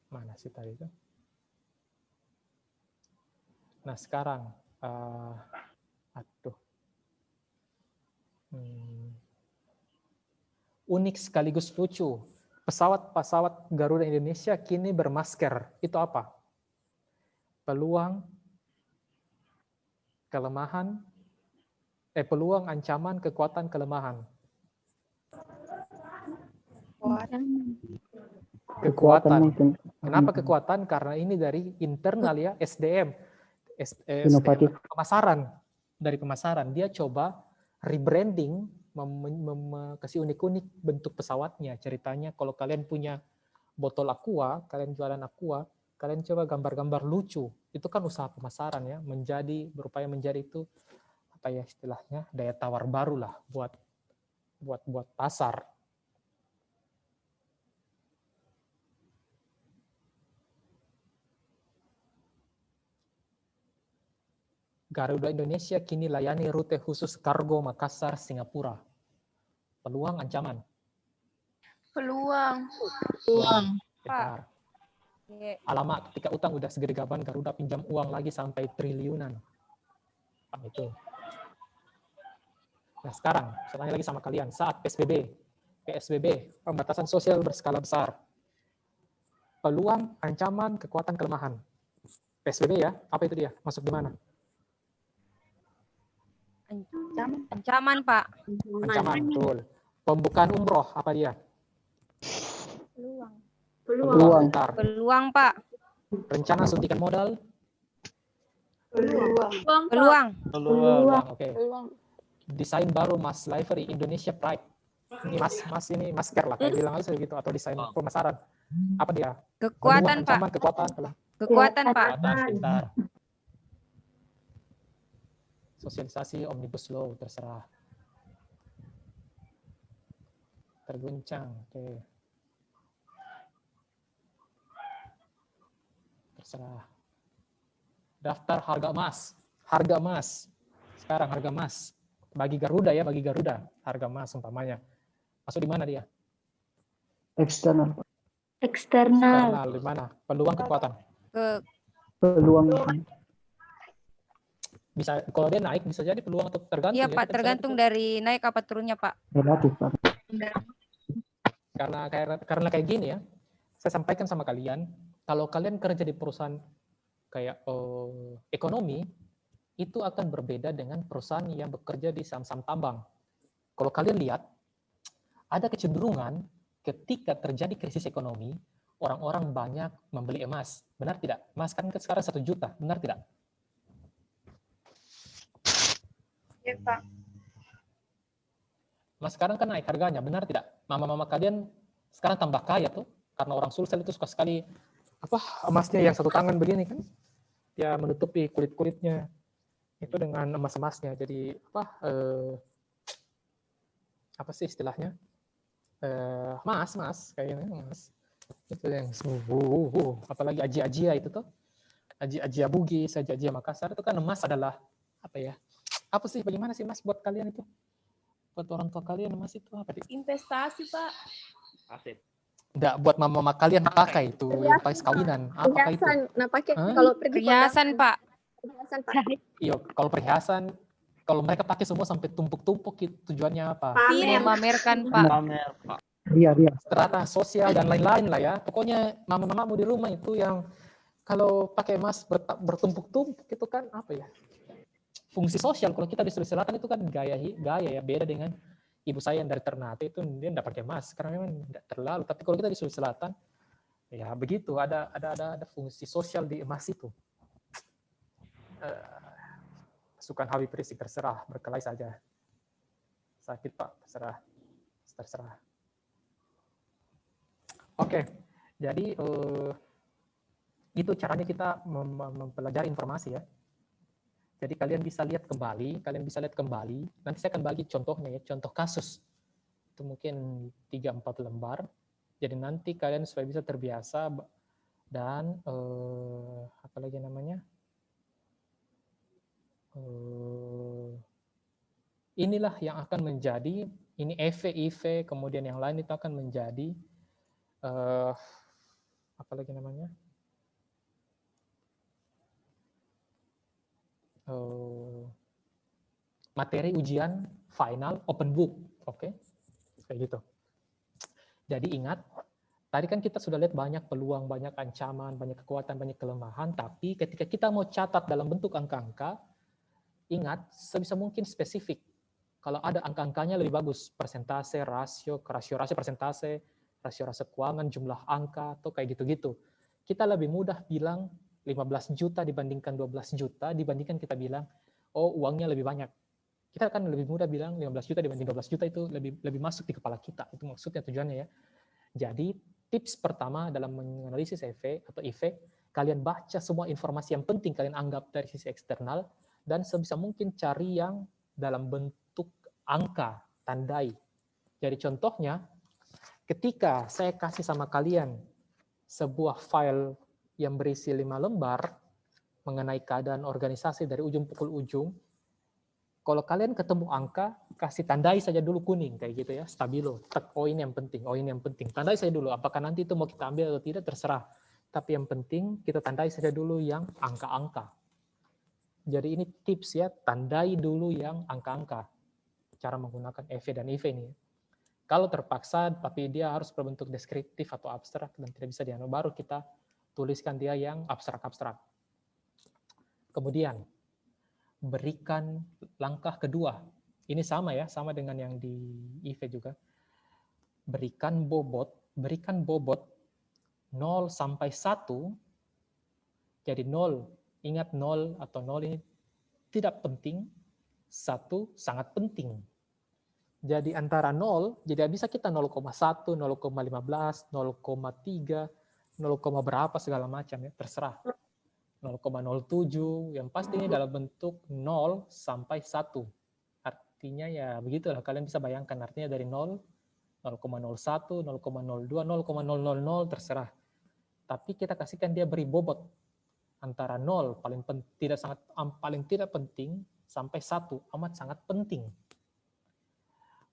Mana sih tadi itu? Nah sekarang, unik sekaligus lucu. Pesawat-pesawat Garuda Indonesia kini bermasker. Itu apa? Peluang, kelemahan, peluang, ancaman, kekuatan, kelemahan. Kekuatan. Kenapa kekuatan? Karena ini dari internal ya, SDM. Inovatif. Pemasaran. Dari pemasaran. Dia coba rebranding, kasih unik-unik bentuk pesawatnya. Ceritanya kalau kalian punya botol aqua, kalian jualan aqua, kalian coba gambar-gambar lucu. Itu kan usaha pemasaran ya, berupaya menjadi itu apa ya istilahnya, daya tawar baru lah buat pasar. Garuda Indonesia kini layani rute khusus kargo Makassar, Singapura. Peluang, ancaman? Peluang. Benar. Alamak, ketika utang udah segede gaban, Garuda pinjam uang lagi sampai triliunan. Itu. Nah sekarang, saya tanya lagi sama kalian, saat PSBB, pembatasan sosial berskala besar. Peluang, ancaman, kekuatan, kelemahan. PSBB ya, apa itu dia? Masuk di mana? Ancaman, Pak. Ancaman, betul. Pembukaan umroh, apa dia? Peluang. Bentar. Peluang, Pak. Rencana suntikan modal? Peluang. Oke. Desain baru Mas Livery Indonesia Pride. Ini Mas ini masker lah, kayak bilang aja gitu, atau desain pemasaran. Apa dia? Kekuatan, Peluang, ancaman, Pak. kekuatan. Kekuatan, Pak. Kekuatan, pintar. Sosialisasi Omnibus Law, terserah. Terguncang, oke. Terserah. Daftar harga emas. Sekarang harga emas. Bagi Garuda ya, harga emas umpamanya. Masuk di mana dia? Eksternal. Eksternal, di mana? Peluang, kekuatan. Peluang. Bisa, kalau dia naik bisa jadi peluang atau tergantung. Iya, ya, Pak, tergantung dari naik apa turunnya, Pak. Relatif, Pak. Karena kayak gini ya, saya sampaikan sama kalian, kalau kalian kerja di perusahaan kayak ekonomi, itu akan berbeda dengan perusahaan yang bekerja di saham-saham tambang. Kalau kalian lihat, ada kecenderungan ketika terjadi krisis ekonomi, orang-orang banyak membeli emas. Benar tidak? Emas kan sekarang 1 juta, benar tidak? Iya, Pak. Mas sekarang kan naik harganya, benar tidak? Mama-mama kalian sekarang tambah kaya tuh, karena orang Sulsel itu suka sekali emasnya yang 1 tangan begini kan. dia menutupi kulit-kulitnya itu dengan emas-emasnya. Jadi apa sih istilahnya? Mas kayaknya mas. Itu yang apalagi Aji-Ajia itu tuh. Aji-Ajia Bugis, Aji-Ajia Makassar itu kan emas adalah apa ya? Apa sih, bagaimana sih mas buat kalian itu? Buat orang tua kalian emas itu apa? Investasi, Pak. Enggak, buat mama kalian pakai itu yang pakai kawinan. Apakah itu? Perhiasan. Nah, pakai Hah? kalau pergi Perhiasan, Pak. Perhiasan, Pak. Iya, kalau perhiasan, kalau mereka pakai semua sampai tumpuk-tumpuk, itu tujuannya apa? Memamerkan, Pak. Ria. Strata sosial dan lain-lain lah ya. Pokoknya mama-mamamu di rumah itu yang kalau pakai emas bertumpuk-tumpuk itu kan apa ya? Fungsi sosial. Kalau kita di Sulawesi Selatan itu kan gaya ya, beda dengan ibu saya yang dari Ternate itu dia enggak pakai emas karena memang enggak terlalu. Tapi kalau kita di Sulawesi Selatan ya begitu, ada fungsi sosial di emas itu. Pasukan Habib Rizik terserah, berkelahi saja. Sakit Pak, terserah. Oke, jadi itu caranya kita mempelajari informasi ya. Jadi kalian bisa lihat kembali. Nanti saya akan bagi contohnya ya, contoh kasus. Itu mungkin 3-4 lembar. Jadi nanti kalian supaya bisa terbiasa dan apa lagi namanya? Inilah yang akan menjadi ini EV, kemudian yang lain itu akan menjadi apa lagi namanya? Materi ujian final open book, oke? Kayak gitu. Jadi ingat, tadi kan kita sudah lihat banyak peluang, banyak ancaman, banyak kekuatan, banyak kelemahan, tapi ketika kita mau catat dalam bentuk angka-angka, ingat sebisa mungkin spesifik. Kalau ada angka-angkanya lebih bagus, persentase, rasio persentase, rasio keuangan, jumlah angka, atau kayak gitu-gitu. Kita lebih mudah bilang 15 juta dibandingkan 12 juta, dibandingkan kita bilang, oh uangnya lebih banyak. Kita akan lebih mudah bilang 15 juta dibanding 12 juta itu lebih masuk di kepala kita. Itu maksudnya, tujuannya ya. Jadi tips pertama dalam menganalisis EV atau IV, kalian baca semua informasi yang penting kalian anggap dari sisi eksternal, dan sebisa mungkin cari yang dalam bentuk angka, tandai. Jadi contohnya, ketika saya kasih sama kalian sebuah file yang berisi 5 lembar mengenai keadaan organisasi dari ujung pukul ujung, kalau kalian ketemu angka, kasih tandai saja dulu kuning, kayak gitu ya, stabilo. Oh ini yang penting, Tandai saja dulu, apakah nanti itu mau kita ambil atau tidak, terserah. Tapi yang penting, kita tandai saja dulu yang angka-angka. Jadi ini tips ya, tandai dulu yang angka-angka. Cara menggunakan EV dan IV ini. Kalau terpaksa, tapi dia harus berbentuk deskriptif atau abstrak, dan tidak bisa dianu, baru kita tuliskan dia yang abstrak-abstrak. Kemudian, berikan langkah kedua. Ini sama ya, sama dengan yang di IV juga. Berikan bobot 0 sampai 1. Jadi 0, ingat 0 atau 0 ini tidak penting, 1 sangat penting. Jadi antara 0, jadi bisa kita 0,1, 0,15, 0,3, 0, berapa segala macam ya, terserah. 0,07, yang pasti ini dalam bentuk 0 sampai 1. Artinya ya begitulah, kalian bisa bayangkan artinya dari 0, 0,01, 0,02, 0,000, terserah. Tapi kita kasihkan dia beri bobot antara 0 paling tidak penting sampai 1 amat sangat penting.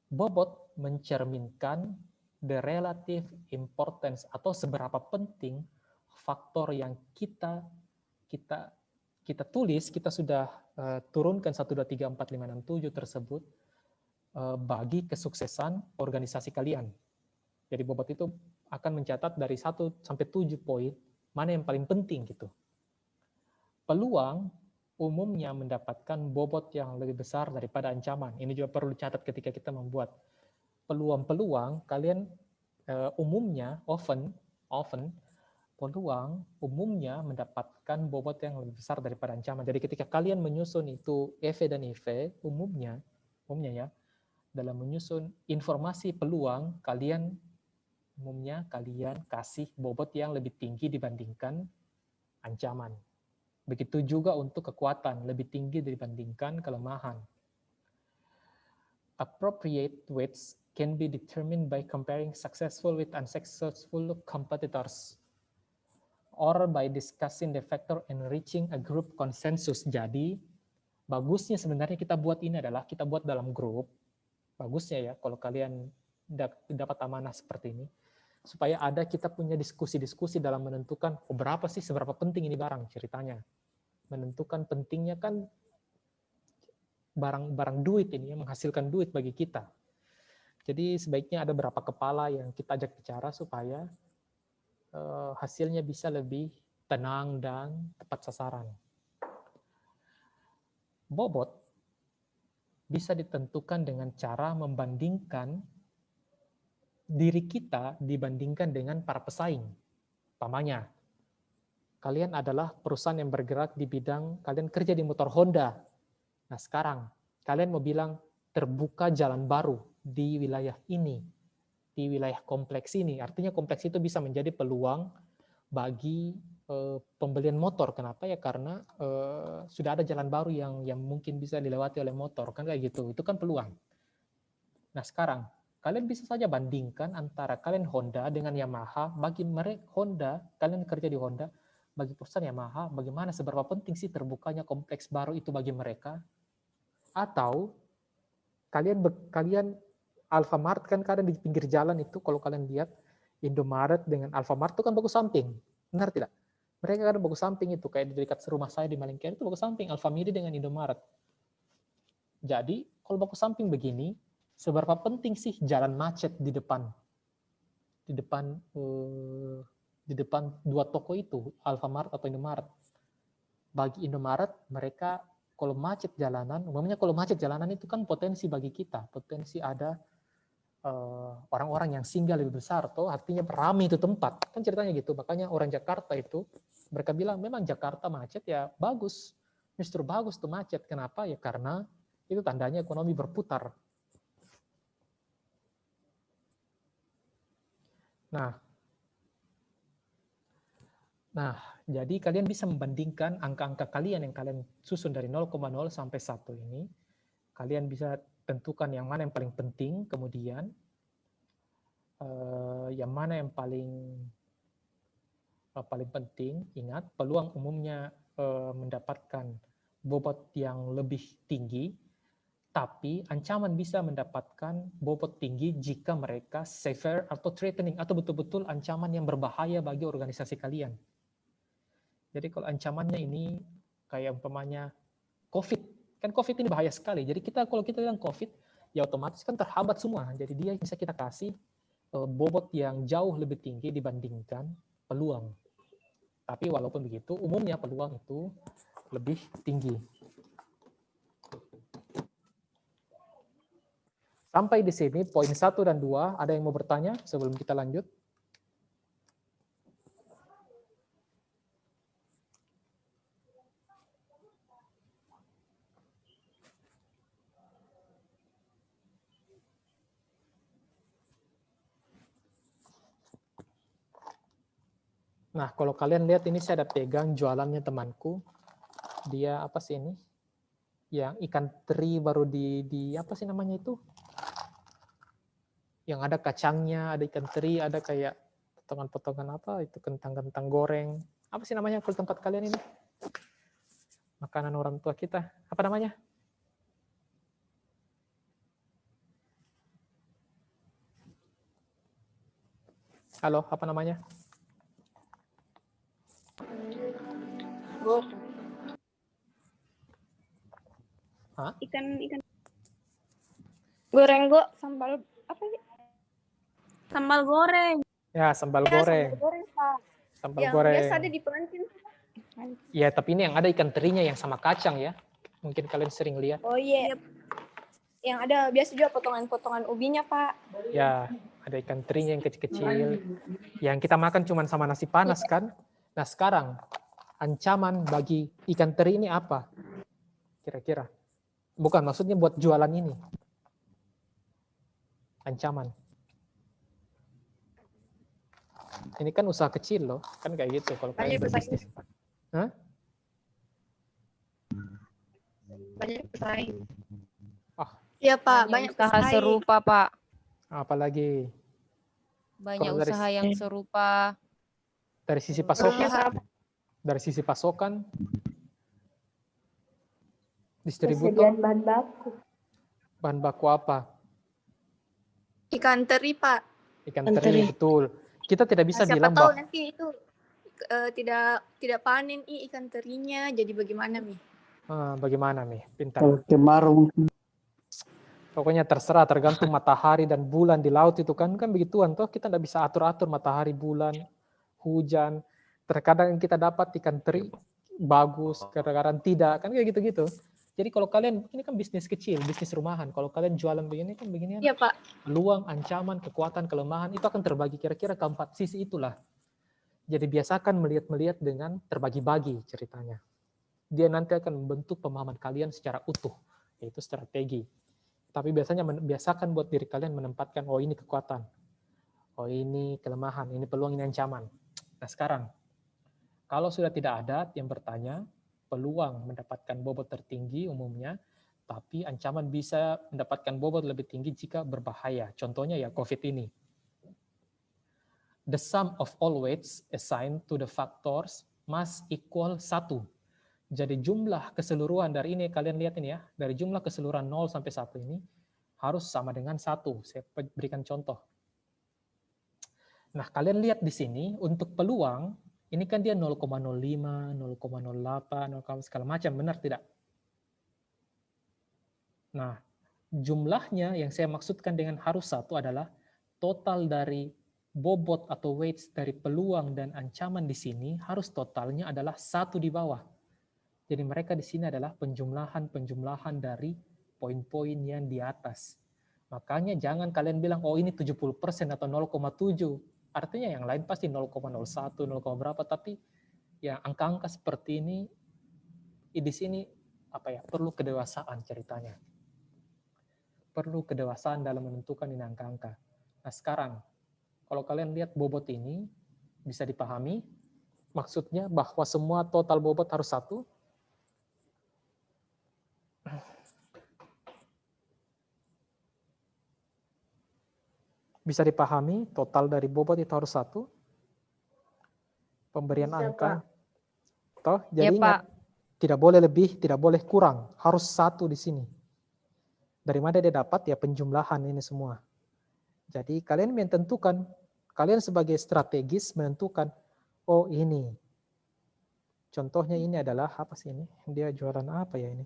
Bobot mencerminkan the relative importance atau seberapa penting faktor yang kita tulis, kita sudah turunkan 1, 2, 3, 4, 5, 6, 7 tersebut bagi kesuksesan organisasi kalian. Jadi bobot itu akan mencatat dari 1 sampai 7 poin, mana yang paling penting gitu. Peluang umumnya mendapatkan bobot yang lebih besar daripada ancaman. Ini juga perlu dicatat ketika kita membuat peluang-peluang. Kalian umumnya, often peluang umumnya mendapatkan bobot yang lebih besar daripada ancaman. Jadi ketika kalian menyusun itu EV dan IV, umumnya ya, dalam menyusun informasi peluang, kalian kasih bobot yang lebih tinggi dibandingkan ancaman. Begitu juga untuk kekuatan, lebih tinggi dibandingkan kelemahan. Appropriate weights can be determined by comparing successful with unsuccessful competitors or by discussing the factor and reaching a group consensus. Jadi, bagusnya sebenarnya kita buat ini adalah kita buat dalam grup. Bagusnya ya kalau kalian dapat amanah seperti ini, supaya ada kita punya diskusi-diskusi dalam menentukan seberapa penting ini barang ceritanya. Menentukan pentingnya kan barang duit ini yang menghasilkan duit bagi kita. Jadi sebaiknya ada berapa kepala yang kita ajak bicara supaya hasilnya bisa lebih tenang dan tepat sasaran. Bobot bisa ditentukan dengan cara membandingkan diri kita dibandingkan dengan para pesaing. Umpamanya, kalian adalah perusahaan yang bergerak di bidang, kalian kerja di motor Honda. Nah sekarang, kalian mau bilang terbuka jalan baru di wilayah ini, di wilayah kompleks ini. Artinya kompleks itu bisa menjadi peluang bagi pembelian motor. Kenapa? Ya karena sudah ada jalan baru yang mungkin bisa dilewati oleh motor. Kan kayak gitu, itu kan peluang. Nah sekarang, kalian bisa saja bandingkan antara kalian Honda dengan Yamaha. Bagi mereka Honda, kalian kerja di Honda, bagi perusahaan Yamaha, bagaimana seberapa penting sih terbukanya kompleks baru itu bagi mereka? Atau kalian Alfamart kan kadang di pinggir jalan itu, kalau kalian lihat Indomaret dengan Alfamart itu kan bagus samping, benar tidak? Mereka kadang bagus samping itu, kayak di dekat rumah saya di Malingkere itu bagus samping Alfamidi dengan Indomaret. Jadi kalau bagus samping begini, seberapa penting sih jalan macet di depan dua toko itu, Alfamart atau Indomaret? Bagi Indomaret, mereka kalau macet jalanan, umumnya kalau macet jalanan itu kan potensi bagi kita, potensi ada orang-orang yang singgah lebih besar, toh artinya ramai itu tempat, kan ceritanya gitu. Makanya orang Jakarta itu, mereka bilang memang Jakarta macet ya bagus, justru bagus tuh macet. Kenapa? Ya karena itu tandanya ekonomi berputar. Nah, jadi kalian bisa membandingkan angka-angka kalian yang kalian susun dari 0,0 sampai 1 ini. Kalian bisa tentukan yang mana yang paling penting, kemudian yang mana yang paling penting. Ingat, peluang umumnya mendapatkan bobot yang lebih tinggi, tapi ancaman bisa mendapatkan bobot tinggi jika mereka severe atau threatening, atau betul-betul ancaman yang berbahaya bagi organisasi kalian. Jadi kalau ancamannya ini kayak umpamanya COVID, kan COVID ini bahaya sekali. Jadi kalau kita bilang COVID, ya otomatis kan terhambat semua. Jadi dia bisa kita kasih bobot yang jauh lebih tinggi dibandingkan peluang. Tapi walaupun begitu, umumnya peluang itu lebih tinggi. Sampai di sini poin 1 dan 2, ada yang mau bertanya sebelum kita lanjut? Nah, kalau kalian lihat ini saya ada pegang jualannya temanku. Dia apa sih ini? Yang ikan teri baru di apa sih namanya itu? Yang ada kacangnya, ada ikan teri, ada kayak potongan-potongan apa itu, kentang-kentang goreng. Apa sih namanya kalau tempat kalian ini? Makanan orang tua kita. Apa namanya? Halo, apa namanya? Hah? Ikan goreng sambal apa sih? Sambal goreng. Ya, sambal Ya, goreng. sambal goreng, Pak. Sambal Yang goreng. biasa ada di pengantin. Ya, tapi ini yang ada ikan terinya yang sama kacang ya. Mungkin kalian sering lihat. Oh iya. Yang ada biasa juga potongan-potongan ubinya, Pak. Ya, ada ikan terinya yang kecil-kecil. Yang kita makan cuma sama nasi panas kan. Nah, sekarang ancaman bagi ikan teri ini apa? Kira-kira. Bukan, maksudnya buat jualan ini. Ancaman. Ini kan usaha kecil loh. Kan kayak gitu kalau kalian berbisnis. Hah? banyak pesaing. Iya Pak, banyak usaha pesaing. serupa, Pak. Apalagi Banyak Kalau dari usaha yang serupa. dari sisi Terus- pasokan, dari sisi pasokan, distributor, bahan baku. bahan baku apa? Ikan teri Pak. Ikan Ikan teri, teri. betul. Kita tidak bisa Siapa bilang tahu bahwa nanti itu tidak panen ikan terinya, jadi bagaimana Mi? bagaimana nih, pintar. Kalau kemarau mungkin. Pokoknya terserah, tergantung matahari dan bulan di laut itu kan begituan toh, kita tidak bisa atur-atur matahari, bulan, hujan. Terkadang kita dapat ikan teri bagus, kadang-kadang tidak, kan kayak gitu-gitu. Jadi kalau kalian, ini kan bisnis kecil, bisnis rumahan. Kalau kalian jualan begini kan begini, Iya Pak. peluang, ancaman, kekuatan, kelemahan itu akan terbagi kira-kira ke 4 sisi itulah. Jadi biasakan melihat-melihat dengan terbagi-bagi ceritanya. Dia nanti akan membentuk pemahaman kalian secara utuh, yaitu strategi. Tapi biasanya biasakan buat diri kalian menempatkan, oh ini kekuatan, oh ini kelemahan, ini peluang, ini ancaman. Nah sekarang, kalau sudah tidak ada yang bertanya, peluang mendapatkan bobot tertinggi umumnya, tapi ancaman bisa mendapatkan bobot lebih tinggi jika berbahaya. Contohnya ya COVID ini. The sum of all weights assigned to the factors must equal 1. Jadi jumlah keseluruhan dari ini, kalian lihat ini ya, dari jumlah keseluruhan 0 sampai 1 ini, harus sama dengan 1. Saya berikan contoh. Nah, kalian lihat di sini, untuk peluang, ini kan dia 0,05, 0,08, 0, segala macam, benar tidak? Nah, jumlahnya yang saya maksudkan dengan harus 1 adalah total dari bobot atau weights dari peluang dan ancaman di sini harus totalnya adalah 1 di bawah. Jadi mereka di sini adalah penjumlahan dari poin-poin yang di atas. Makanya jangan kalian bilang, oh ini 70% atau 0,7. Artinya yang lain pasti 0,01, 0, berapa. Tapi ya angka-angka seperti ini, di sini apa ya, perlu kedewasaan ceritanya. Perlu kedewasaan dalam menentukan ini angka-angka. Nah sekarang, kalau kalian lihat bobot ini, bisa dipahami, maksudnya bahwa semua total bobot harus 1. Bisa dipahami, total dari bobot itu harus 1. Pemberian angka. Toh, jadi Ya, ingat, tidak boleh lebih, tidak boleh kurang. Harus 1 di sini. Dari mana dia dapat? Ya penjumlahan ini semua. Jadi kalian menentukan, kalian sebagai strategis menentukan, oh ini. Contohnya ini adalah, apa sih ini? Dia jualan apa ya ini?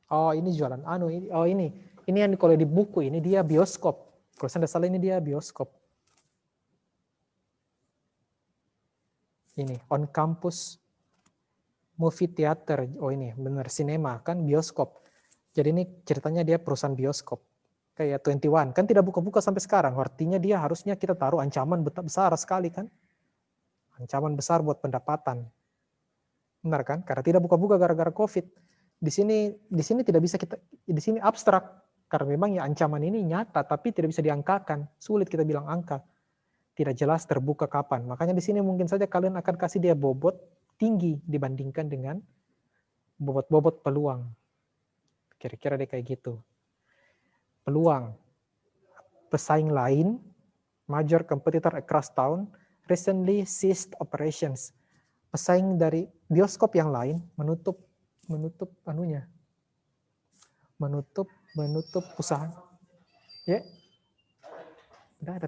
Oh ini jualan ini. Oh ini yang kalau di buku ini dia bioskop. Kalau saya tidak salah ini dia bioskop. Ini on campus movie theater. Oh ini benar sinema kan bioskop. Jadi ini ceritanya dia perusahaan bioskop. Kayak 21 kan tidak buka-buka sampai sekarang. Artinya dia harusnya kita taruh ancaman besar sekali kan. Ancaman besar buat pendapatan. Benar kan? Karena tidak buka-buka gara-gara COVID. Di sini tidak bisa kita, di sini abstrak karena memang ya ancaman ini nyata tapi tidak bisa diangkakan, sulit kita bilang angka, tidak jelas terbuka kapan. Makanya di sini mungkin saja kalian akan kasih dia bobot tinggi dibandingkan dengan bobot-bobot peluang, kira-kira deh kayak gitu. Peluang, pesaing lain, major competitor across town recently ceased operations. Pesaing dari bioskop yang lain menutup usaha. Ya. Udah ada.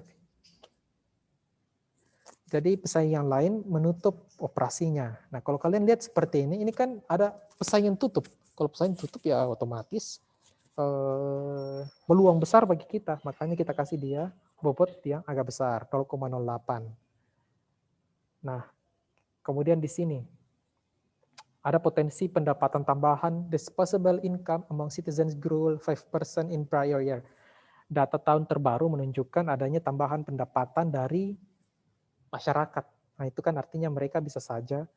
Jadi pesaing yang lain menutup operasinya. Nah, kalau kalian lihat seperti ini kan ada pesaing yang tutup. Kalau pesaing tutup ya otomatis peluang besar bagi kita. Makanya kita kasih dia bobot yang agak besar, 0,08. Nah, kemudian di sini ada potensi pendapatan tambahan, disposable income among citizens grew 5% in prior year. Data tahun terbaru menunjukkan adanya tambahan pendapatan dari masyarakat. Nah itu kan artinya mereka bisa saja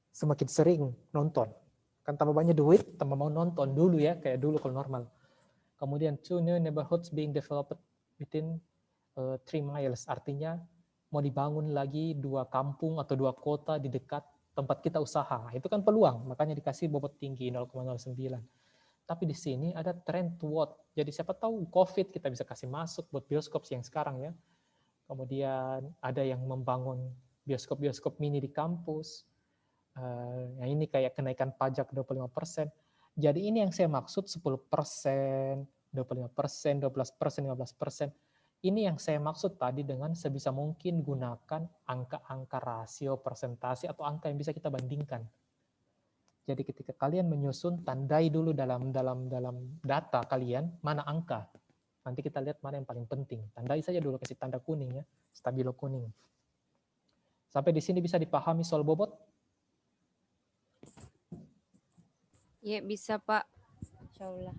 semakin sering nonton. Kan tambah banyak duit, tambah mau nonton dulu ya, kayak dulu kalau normal. Kemudian 2 new neighborhoods being developed within 3 miles, artinya mau dibangun lagi 2 kampung atau 2 kota di dekat tempat kita usaha. Itu kan peluang, makanya dikasih bobot tinggi 0,09. Tapi di sini ada trend toward. Jadi siapa tahu COVID kita bisa kasih masuk buat bioskop yang sekarang ya. Kemudian ada yang membangun bioskop-bioskop mini di kampus. Nah ini kayak kenaikan pajak 25%. Jadi ini yang saya maksud 10%, 25%, 12%, 15%. Ini yang saya maksud tadi dengan sebisa mungkin gunakan angka-angka rasio, persentase, atau angka yang bisa kita bandingkan. Jadi ketika kalian menyusun, tandai dulu dalam data kalian mana angka. Nanti kita lihat mana yang paling penting. Tandai saja dulu, kasih tanda kuning ya, stabilo kuning. Sampai di sini bisa dipahami soal bobot? Ya bisa Pak. Insya Allah.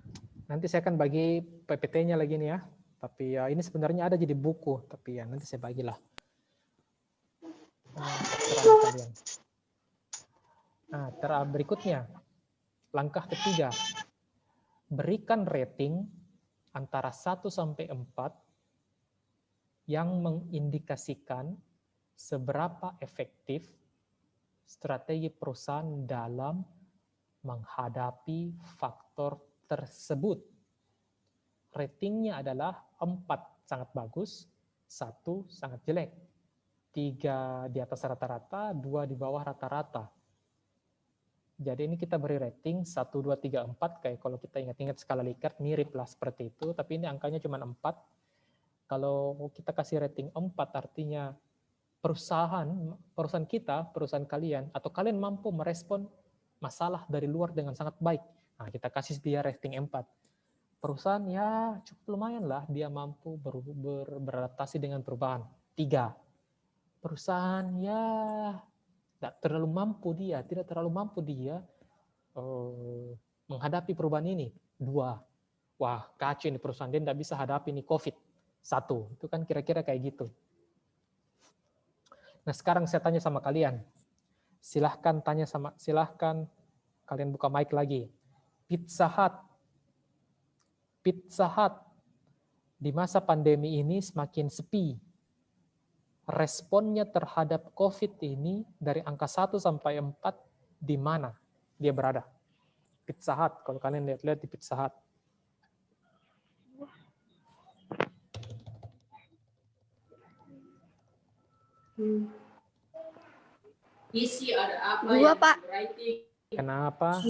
Nanti saya akan bagi PPT-nya lagi nih ya. Tapi ya ini sebenarnya ada jadi buku, tapi ya nanti saya bagilah. Terserah kalian. Nah, berikutnya, langkah ketiga, berikan rating antara 1 sampai 4 yang mengindikasikan seberapa efektif strategi perusahaan dalam menghadapi faktor tersebut. Ratingnya adalah 4 sangat bagus, 1 sangat jelek, 3 di atas rata-rata, 2 di bawah rata-rata. Jadi ini kita beri rating 1, 2, 3, 4, kayak kalau kita ingat-ingat skala Likert mirip lah seperti itu, tapi ini angkanya cuma 4. Kalau kita kasih rating 4 artinya perusahaan kita, perusahaan kalian, atau kalian mampu merespon masalah dari luar dengan sangat baik. Nah, kita kasih dia rating 4. Perusahaan ya cukup lumayan lah, dia mampu beradaptasi dengan perubahan. 3. Perusahaan ya tidak terlalu mampu dia menghadapi perubahan ini. 2. Wah, kacau ini perusahaan, dia tidak bisa hadapi ini COVID. 1. Itu kan kira-kira kayak gitu. Nah, sekarang saya tanya sama kalian. Silahkan kalian buka mic lagi. Pizza Hut di masa pandemi ini semakin sepi. Responnya terhadap COVID ini dari angka 1 sampai 4 di mana dia berada? Pizza Hut, kalau kalian lihat di Pizza Hut. Isi ada apa 2, Pak. Kenapa?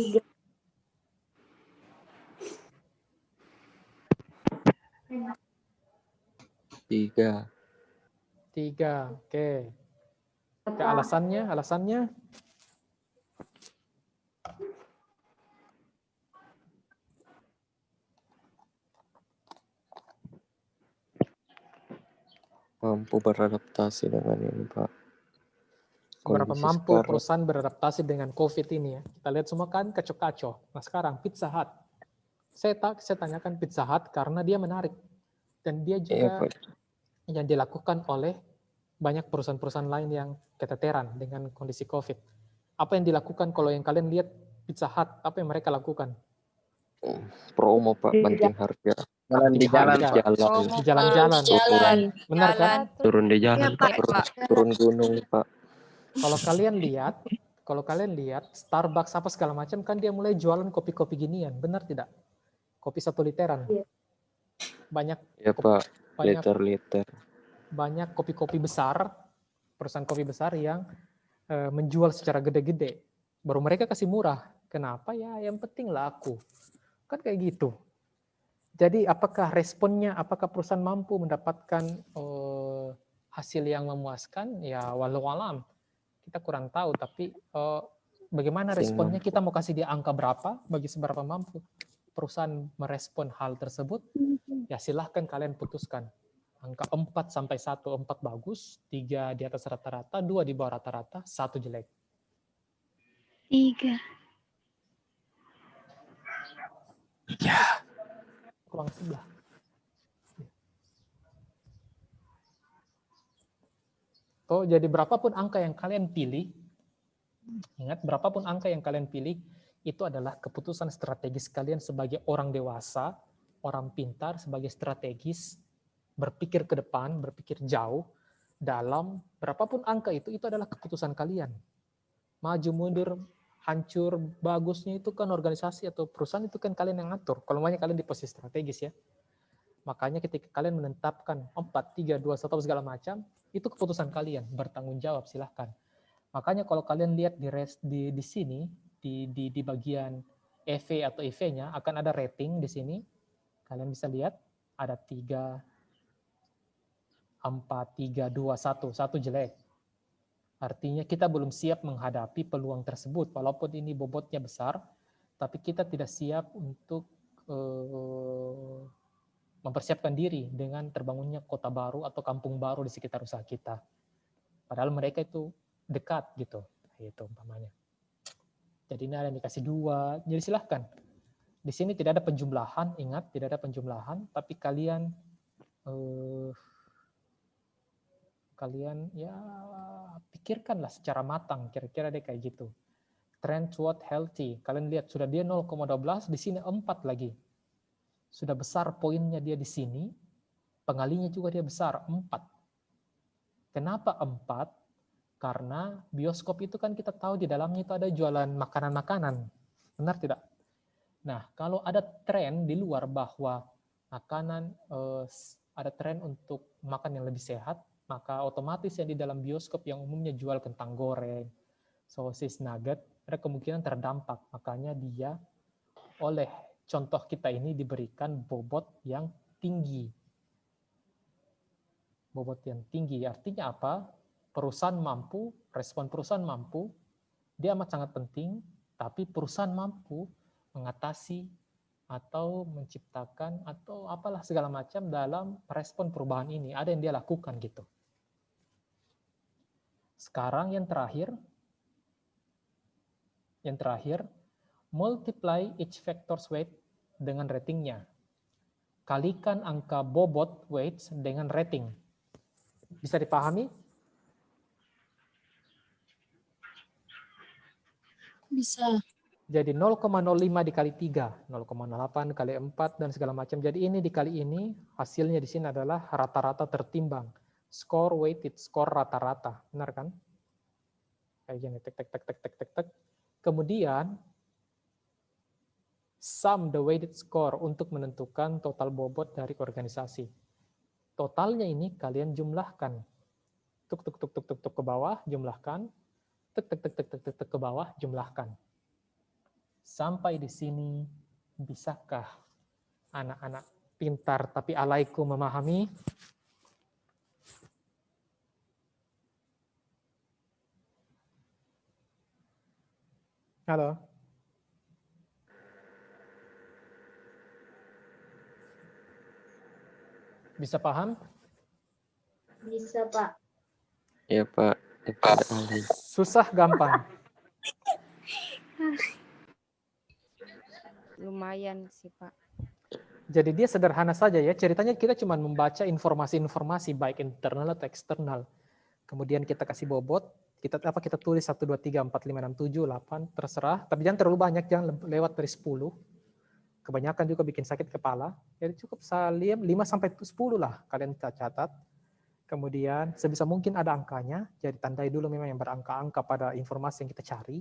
3. 3, oke. Alasannya? Mampu beradaptasi dengan ini, Pak. Seberapa Kondisi mampu sekarang. perusahaan beradaptasi dengan COVID ini ya. Kita lihat semua kan kacau-kacau. Nah sekarang Pizza Hut. Saya tanyakan Pizza Hut karena dia menarik. Dan dia juga yang dilakukan oleh banyak perusahaan-perusahaan lain yang keteteran dengan kondisi COVID. Apa yang dilakukan kalau yang kalian lihat Pizza Hut, apa yang mereka lakukan? Promo, Pak, banting harga. Jalan di jalan, Harga. Pak. Di jalan-jalan. Benar kan? Turun di jalan, Iya, Pak. turun gunung, Pak. Kalau kalian lihat Starbucks apa segala macam kan dia mulai jualan kopi-kopi ginian, benar tidak? Kopi 1 literan. Banyak Ya, Pak. Liter-liter. Banyak kopi-kopi besar, perusahaan kopi besar yang menjual secara gede-gede. Baru mereka kasih murah. Kenapa? Ya yang penting laku. Kan kayak gitu. Jadi apakah responnya, apakah perusahaan mampu mendapatkan hasil yang memuaskan? Ya walau alam. Kita kurang tahu, tapi bagaimana responnya, kita mau kasih dia angka berapa, bagi seberapa mampu perusahaan merespon hal tersebut, ya silahkan kalian putuskan. Angka 4 sampai 1, 4 bagus, 3 di atas rata-rata, 2 di bawah rata-rata, 1 jelek. 3. Ruang sebelah. Oh, jadi berapapun angka yang kalian pilih, ingat berapapun angka yang kalian pilih, itu adalah keputusan strategis kalian sebagai orang dewasa, orang pintar, sebagai strategis berpikir ke depan, berpikir jauh dalam berapapun angka itu adalah keputusan kalian. Maju mundur, hancur, bagusnya itu kan organisasi atau perusahaan itu kan kalian yang ngatur. Kalau maunya kalian di posisi strategis ya. Makanya ketika kalian menetapkan 4, 3, 2, 1 segala macam, itu keputusan kalian, bertanggung jawab silahkan. Makanya kalau kalian lihat di sini, di bagian EV atau EV-nya akan ada rating di sini. Kalian bisa lihat ada 3, 4, 3, 2, 1. 1 jelek. Artinya kita belum siap menghadapi peluang tersebut. Walaupun ini bobotnya besar, tapi kita tidak siap untuk mempersiapkan diri dengan terbangunnya kota baru atau kampung baru di sekitar usaha kita. Padahal mereka itu dekat gitu. Itu umpamanya. Jadi ini ada yang dikasih 2. Jadi silahkan. Di sini tidak ada penjumlahan, ingat tidak ada penjumlahan, tapi kalian ya pikirkanlah secara matang, kira-kira deh kayak gitu. Trend toward healthy, kalian lihat sudah dia 0,12, di sini 4 lagi. Sudah besar poinnya dia di sini, pengalinya juga dia besar, 4. Kenapa 4? Karena bioskop itu kan kita tahu di dalamnya itu ada jualan makanan-makanan. Benar tidak? Nah, kalau ada tren di luar bahwa makanan ada tren untuk makan yang lebih sehat, maka otomatis yang di dalam bioskop yang umumnya jual kentang goreng, sosis, nugget, ada kemungkinan terdampak. Makanya dia oleh contoh kita ini diberikan bobot yang tinggi. Bobot yang tinggi artinya apa? Perusahaan mampu, respon perusahaan mampu, dia amat sangat penting, tapi perusahaan mampu mengatasi atau menciptakan atau apalah segala macam dalam respon perubahan ini. Ada yang dia lakukan gitu. Sekarang yang terakhir, multiply each factor's weight dengan ratingnya. Kalikan angka bobot weights dengan rating. Bisa dipahami? Bisa. Jadi 0,05 dikali 3, 0,08 kali 4, dan segala macam. Jadi ini dikali ini, hasilnya di sini adalah rata-rata tertimbang. Score weighted, skor rata-rata. Benar kan? Kayak gini, tek. Kemudian, sum the weighted score untuk menentukan total bobot dari organisasi. Totalnya ini kalian jumlahkan. Tuk ke bawah, jumlahkan. Tek ke bawah, jumlahkan. Sampai di sini, bisakah anak-anak pintar tapi alaiku memahami? Halo? Bisa paham? Bisa, Pak. Ya Pak. Susah, gampang? Lumayan sih, Pak. Jadi dia sederhana saja ya. Ceritanya kita cuma membaca informasi-informasi baik internal atau eksternal. Kemudian kita kasih bobot, kita tulis 1 2 3 4 5 6 7 8 terserah, tapi jangan terlalu banyak, jangan lewat dari 10. Kebanyakan juga bikin sakit kepala. Jadi cukup 5 sampai 10 lah kalian catat. Kemudian sebisa mungkin ada angkanya, jadi tandai dulu memang yang berangka-angka pada informasi yang kita cari.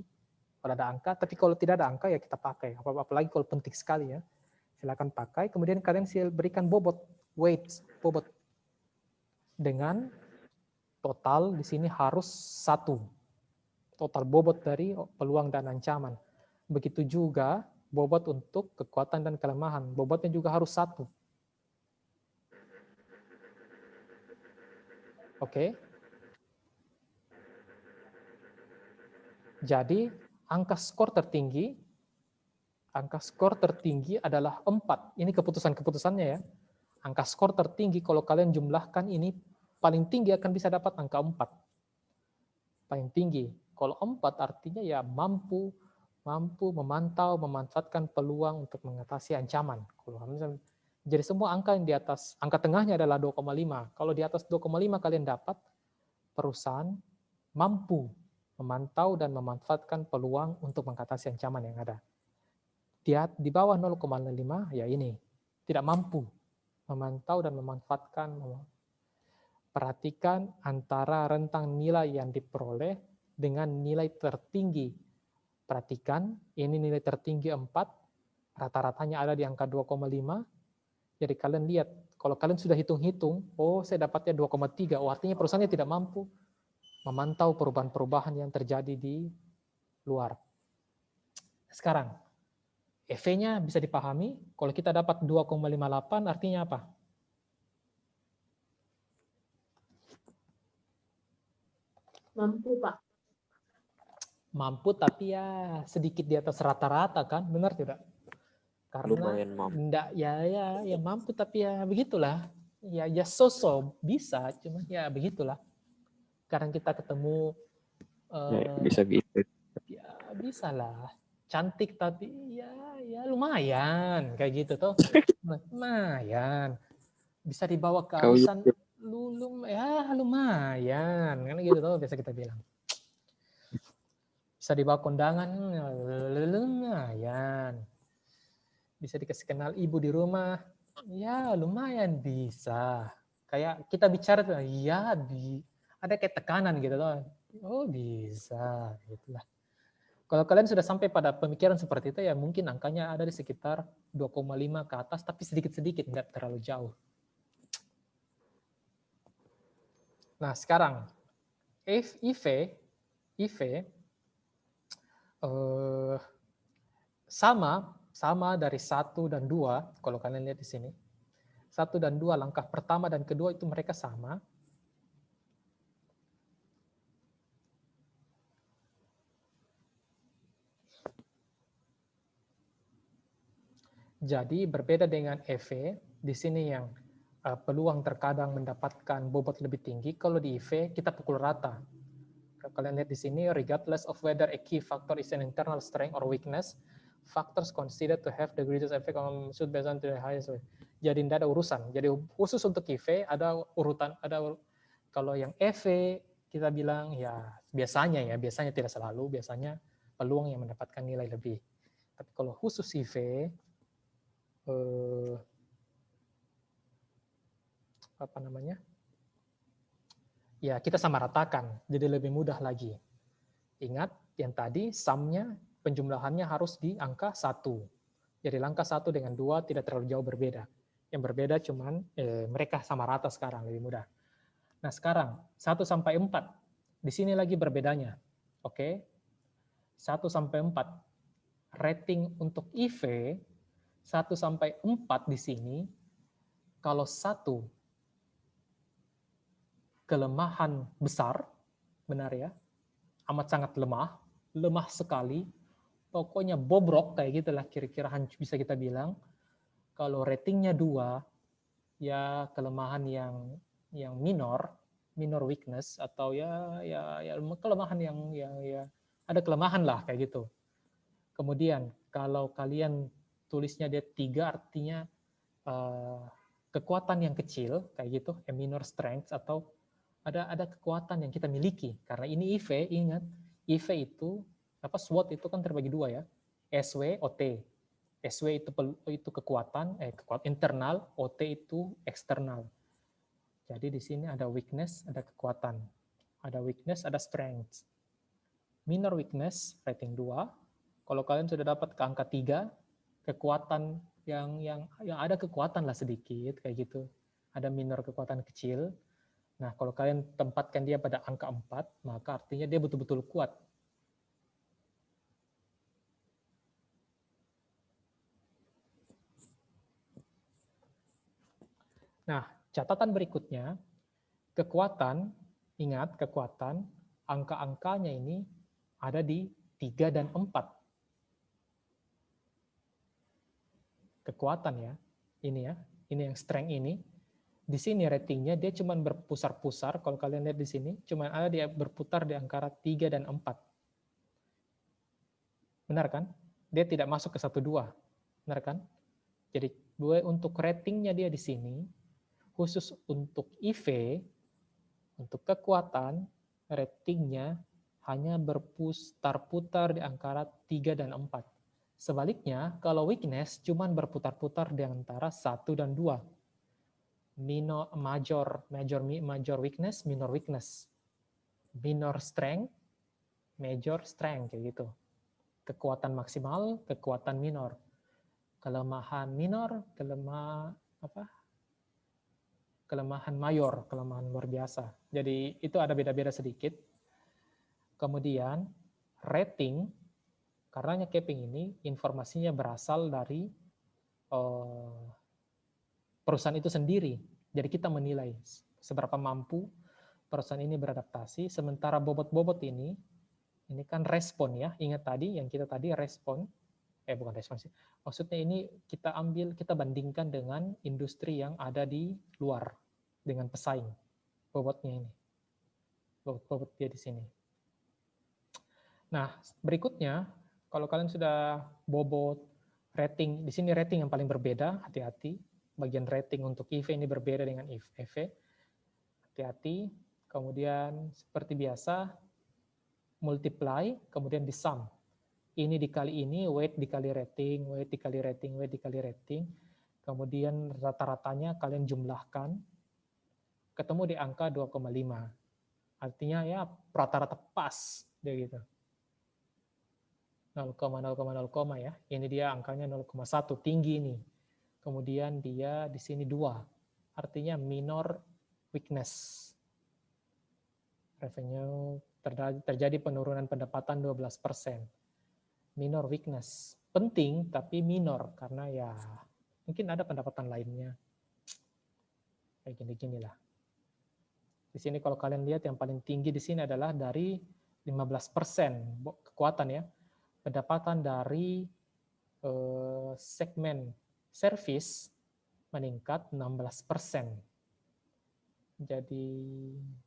Kalau ada angka, tapi kalau tidak ada angka ya kita pakai. Apalagi kalau penting sekali ya, silakan pakai. Kemudian kalian berikan bobot, weight, bobot. Dengan total di sini harus 1. Total bobot dari peluang dan ancaman. Begitu juga bobot untuk kekuatan dan kelemahan. Bobotnya juga harus 1. Oke. Jadi angka skor tertinggi adalah 4. Ini keputusan-keputusannya ya. Angka skor tertinggi kalau kalian jumlahkan ini paling tinggi akan bisa dapat angka 4. Paling tinggi. Kalau 4 artinya ya mampu memantau, memanfaatkan peluang untuk mengatasi ancaman. Jadi semua angka yang di atas, angka tengahnya adalah 2,5. Kalau di atas 2,5 kalian dapat, perusahaan mampu memantau dan memanfaatkan peluang untuk mengatasi ancaman yang ada. Di bawah 0,5 ya ini, tidak mampu. memantau dan memanfaatkan. Perhatikan antara rentang nilai yang diperoleh dengan nilai tertinggi. Perhatikan, ini nilai tertinggi 4, rata-ratanya ada di angka 2,5. Jadi kalian lihat, kalau kalian sudah hitung-hitung, oh saya dapatnya 2,3, oh artinya perusahaannya tidak mampu memantau perubahan-perubahan yang terjadi di luar. Sekarang, EV-nya bisa dipahami, kalau kita dapat 2,58 artinya apa? Mampu, Pak. Mampu tapi ya sedikit di atas rata-rata kan, benar tidak? Karena Lumayan mampu. enggak ya mampu tapi ya begitulah. Ya so-so bisa, cuma ya begitulah. Sekarang kita ketemu Bisa gitu. ya bisa lah. Cantik tapi ya lumayan kayak gitu tuh. Lumayan. Bisa dibawa ke Kau arisan ya lumayan kan gitu tuh biasa kita bilang. Bisa dibawa kondangan lumayan. Bisa dikasih kenal ibu di rumah, ya lumayan bisa. Kayak kita bicara tuh, ya ada kayak tekanan gitu loh. Oh bisa, gitulah. Kalau kalian sudah sampai pada pemikiran seperti itu, ya mungkin angkanya ada di sekitar 2,5 ke atas, tapi sedikit-sedikit, nggak terlalu jauh. Nah sekarang, IV sama dari 1 dan 2, kalau kalian lihat di sini. 1 dan 2, langkah pertama dan kedua itu mereka sama. Jadi berbeda dengan EV, di sini yang peluang terkadang mendapatkan bobot lebih tinggi, kalau di IV kita pukul rata. Kalau kalian lihat di sini, regardless of whether a key factor is an internal strength or weakness, factors considered to have the greatest effect on should based on the highest way. Jadi tidak ada urusan. Jadi khusus untuk IV ada urutan, kalau yang EV kita bilang ya biasanya tidak selalu, biasanya peluang yang mendapatkan nilai lebih. Tapi kalau khusus IV ya kita sama ratakan, jadi lebih mudah lagi. Ingat yang tadi sumnya penjumlahannya harus di angka 1. Jadi angka 1 dengan 2 tidak terlalu jauh berbeda. Yang berbeda cuman mereka sama rata sekarang, lebih mudah. Nah sekarang 1 sampai 4, di sini lagi berbedanya. Oke, 1 sampai 4, rating untuk IV 1 sampai 4 di sini, kalau 1 kelemahan besar, benar ya, amat sangat lemah sekali, pokoknya bobrok kayak gitulah kira-kira bisa kita bilang. Kalau ratingnya 2, ya kelemahan yang minor weakness, atau ya kelemahan yang ada kelemahan lah kayak gitu. Kemudian kalau kalian tulisnya dia 3, artinya kekuatan yang kecil kayak gitu, a minor strength, atau ada kekuatan yang kita miliki. Karena ini IV, ingat IV itu SWOT itu kan terbagi 2 ya, SW, OT. SW itu kekuatan internal, OT itu eksternal. Jadi di sini ada weakness, ada kekuatan. Ada weakness, ada strength. Minor weakness rating 2. Kalau kalian sudah dapat ke angka 3, kekuatan yang ada kekuatan lah sedikit kayak gitu. Ada minor kekuatan kecil. Nah, kalau kalian tempatkan dia pada angka 4, maka artinya dia betul-betul kuat. Nah, catatan berikutnya, kekuatan, ingat kekuatan, angka-angkanya ini ada di 3 dan 4. Kekuatan ya, ini yang strength ini. Di sini ratingnya dia cuma berpusar-pusar, kalau kalian lihat di sini, cuma ada dia berputar di antara 3 dan 4. Benar kan? Dia tidak masuk ke 1-2. Benar kan? Jadi untuk ratingnya dia di sini, khusus untuk IV, untuk kekuatan, ratingnya hanya berputar-putar di antara 3 dan 4. Sebaliknya, kalau weakness cuma berputar-putar di antara 1 dan 2. major weakness, minor weakness, minor strength, major strength kayak gitu. Kekuatan maksimal, kekuatan minor, kelemahan minor, kelemahan mayor, kelemahan luar biasa. Jadi itu ada beda-beda sedikit. Kemudian rating, karenanya capping ini informasinya berasal dari perusahaan itu sendiri. Jadi kita menilai seberapa mampu perusahaan ini beradaptasi. Sementara bobot-bobot ini kan respon ya. Ingat tadi yang kita tadi respon, bukan respon sih. Maksudnya ini kita bandingkan dengan industri yang ada di luar dengan pesaing. Bobotnya ini. Bobot dia di sini. Nah, berikutnya kalau kalian sudah bobot, rating, di sini rating yang paling berbeda, hati-hati. Bagian rating untuk EV ini berbeda dengan EV. Hati-hati. Kemudian seperti biasa multiply, kemudian di sum. Ini dikali ini, weight dikali rating, weight dikali rating, weight dikali rating. Kemudian rata-ratanya kalian jumlahkan, ketemu di angka 2,5. Artinya ya rata-rata pas, dia gitu. 0,0,0, ya. Ini dia angkanya 0,1, tinggi ini. Kemudian dia di sini 2. Artinya minor weakness. Revenue terjadi penurunan pendapatan 12%. Minor weakness. Penting tapi minor karena ya mungkin ada pendapatan lainnya. Kayak gini-gini lah. Di sini kalau kalian lihat yang paling tinggi di sini adalah dari 15% kekuatan ya. Pendapatan dari segmen service meningkat 16%. Jadi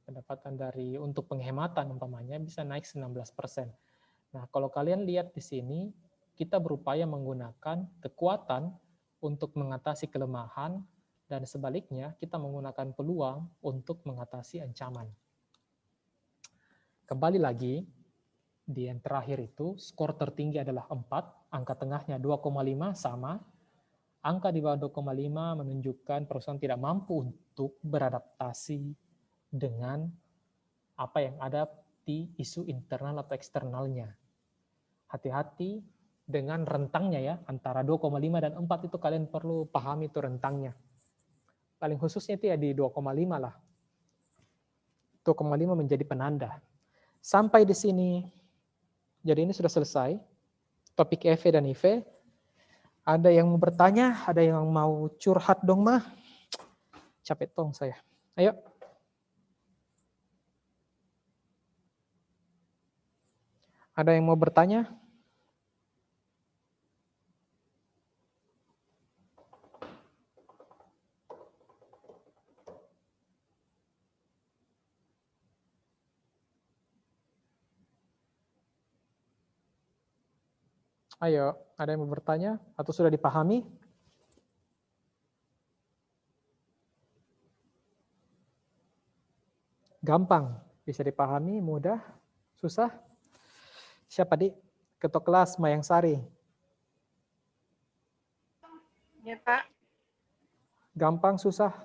pendapatan dari untuk penghematan umpamanya bisa naik 19%. Nah, kalau kalian lihat di sini, kita berupaya menggunakan kekuatan untuk mengatasi kelemahan dan sebaliknya kita menggunakan peluang untuk mengatasi ancaman. Kembali lagi, di yang terakhir itu skor tertinggi adalah 4, angka tengahnya 2,5 sama. Angka di bawah 2,5 menunjukkan perusahaan tidak mampu untuk beradaptasi dengan apa yang ada di isu internal atau eksternalnya. Hati-hati dengan rentangnya ya, antara 2,5 dan 4 itu kalian perlu pahami itu rentangnya. Paling khususnya itu ya di 2,5 lah. 2,5 menjadi penanda. Sampai di sini, jadi ini sudah selesai. Topik EV dan IV. Ada yang mau bertanya? Ada yang mau curhat dong mah? Capek tong saya. Ayo. Ada yang mau bertanya? Ayo, ada yang mau bertanya atau sudah dipahami? Gampang, bisa dipahami, mudah, susah? Siapa Dik? Ketua kelas Mayang Sari. Ya, Pak. Gampang, susah?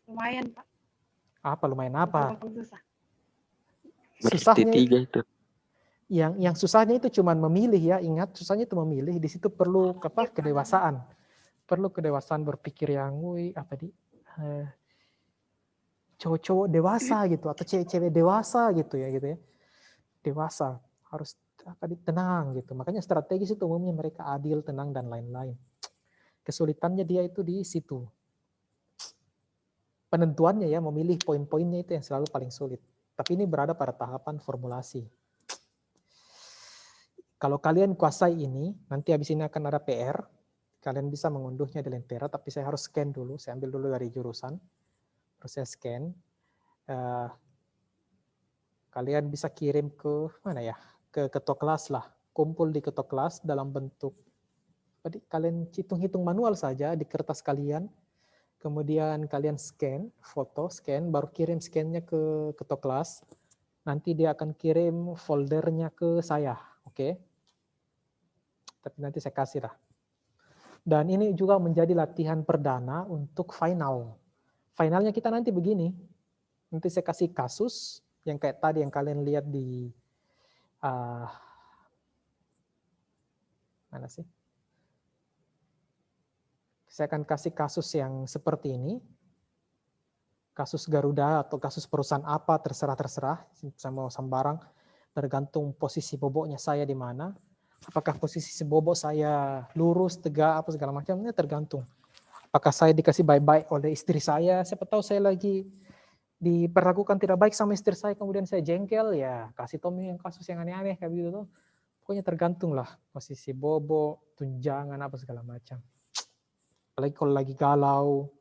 Lumayan, Pak. Apa lumayan apa? Susah. Susahnya 3 itu. Yang susahnya itu cuma memilih ya, ingat susahnya itu memilih. Di situ perlu apa? Kedewasaan. Perlu kedewasaan berpikir yang cowok-cowok dewasa gitu atau cewek-cewek dewasa gitu ya. Dewasa harus tenang gitu. Makanya strategis itu umumnya mereka adil, tenang dan lain-lain. Kesulitannya dia itu di situ. Penentuannya ya, memilih poin-poinnya itu yang selalu paling sulit. Tapi ini berada pada tahapan formulasi. Kalau kalian kuasai ini, nanti habis ini akan ada PR. Kalian bisa mengunduhnya di Lentera, tapi saya harus scan dulu. Saya ambil dulu dari jurusan. Terus saya scan. Kalian bisa kirim ke mana ya? Ke ketua kelas lah. Kumpul di ketua kelas dalam bentuk. Kalian hitung-hitung manual saja di kertas kalian. Kemudian kalian scan, foto, scan, baru kirim scan-nya ke ketua kelas. Nanti dia akan kirim foldernya ke saya. Oke. Tapi nanti saya kasih lah. Dan ini juga menjadi latihan perdana untuk final. Finalnya kita nanti begini. Nanti saya kasih kasus yang kayak tadi yang kalian lihat di mana sih? Saya akan kasih kasus yang seperti ini. Kasus Garuda atau kasus perusahaan apa terserah, saya mau sembarang, tergantung posisi boboknya saya di mana. Apakah posisi bobok saya lurus, tegak, apa segala macamnya tergantung. Apakah saya dikasih baik-baik oleh istri saya, siapa tahu saya lagi diperlakukan tidak baik sama istri saya, kemudian saya jengkel, ya kasih Tommy yang kasus yang aneh-aneh kayak gitu tuh. Pokoknya tergantung lah posisi bobok, tunjangan, apa segala macam. Apalagi kalau lagi galau,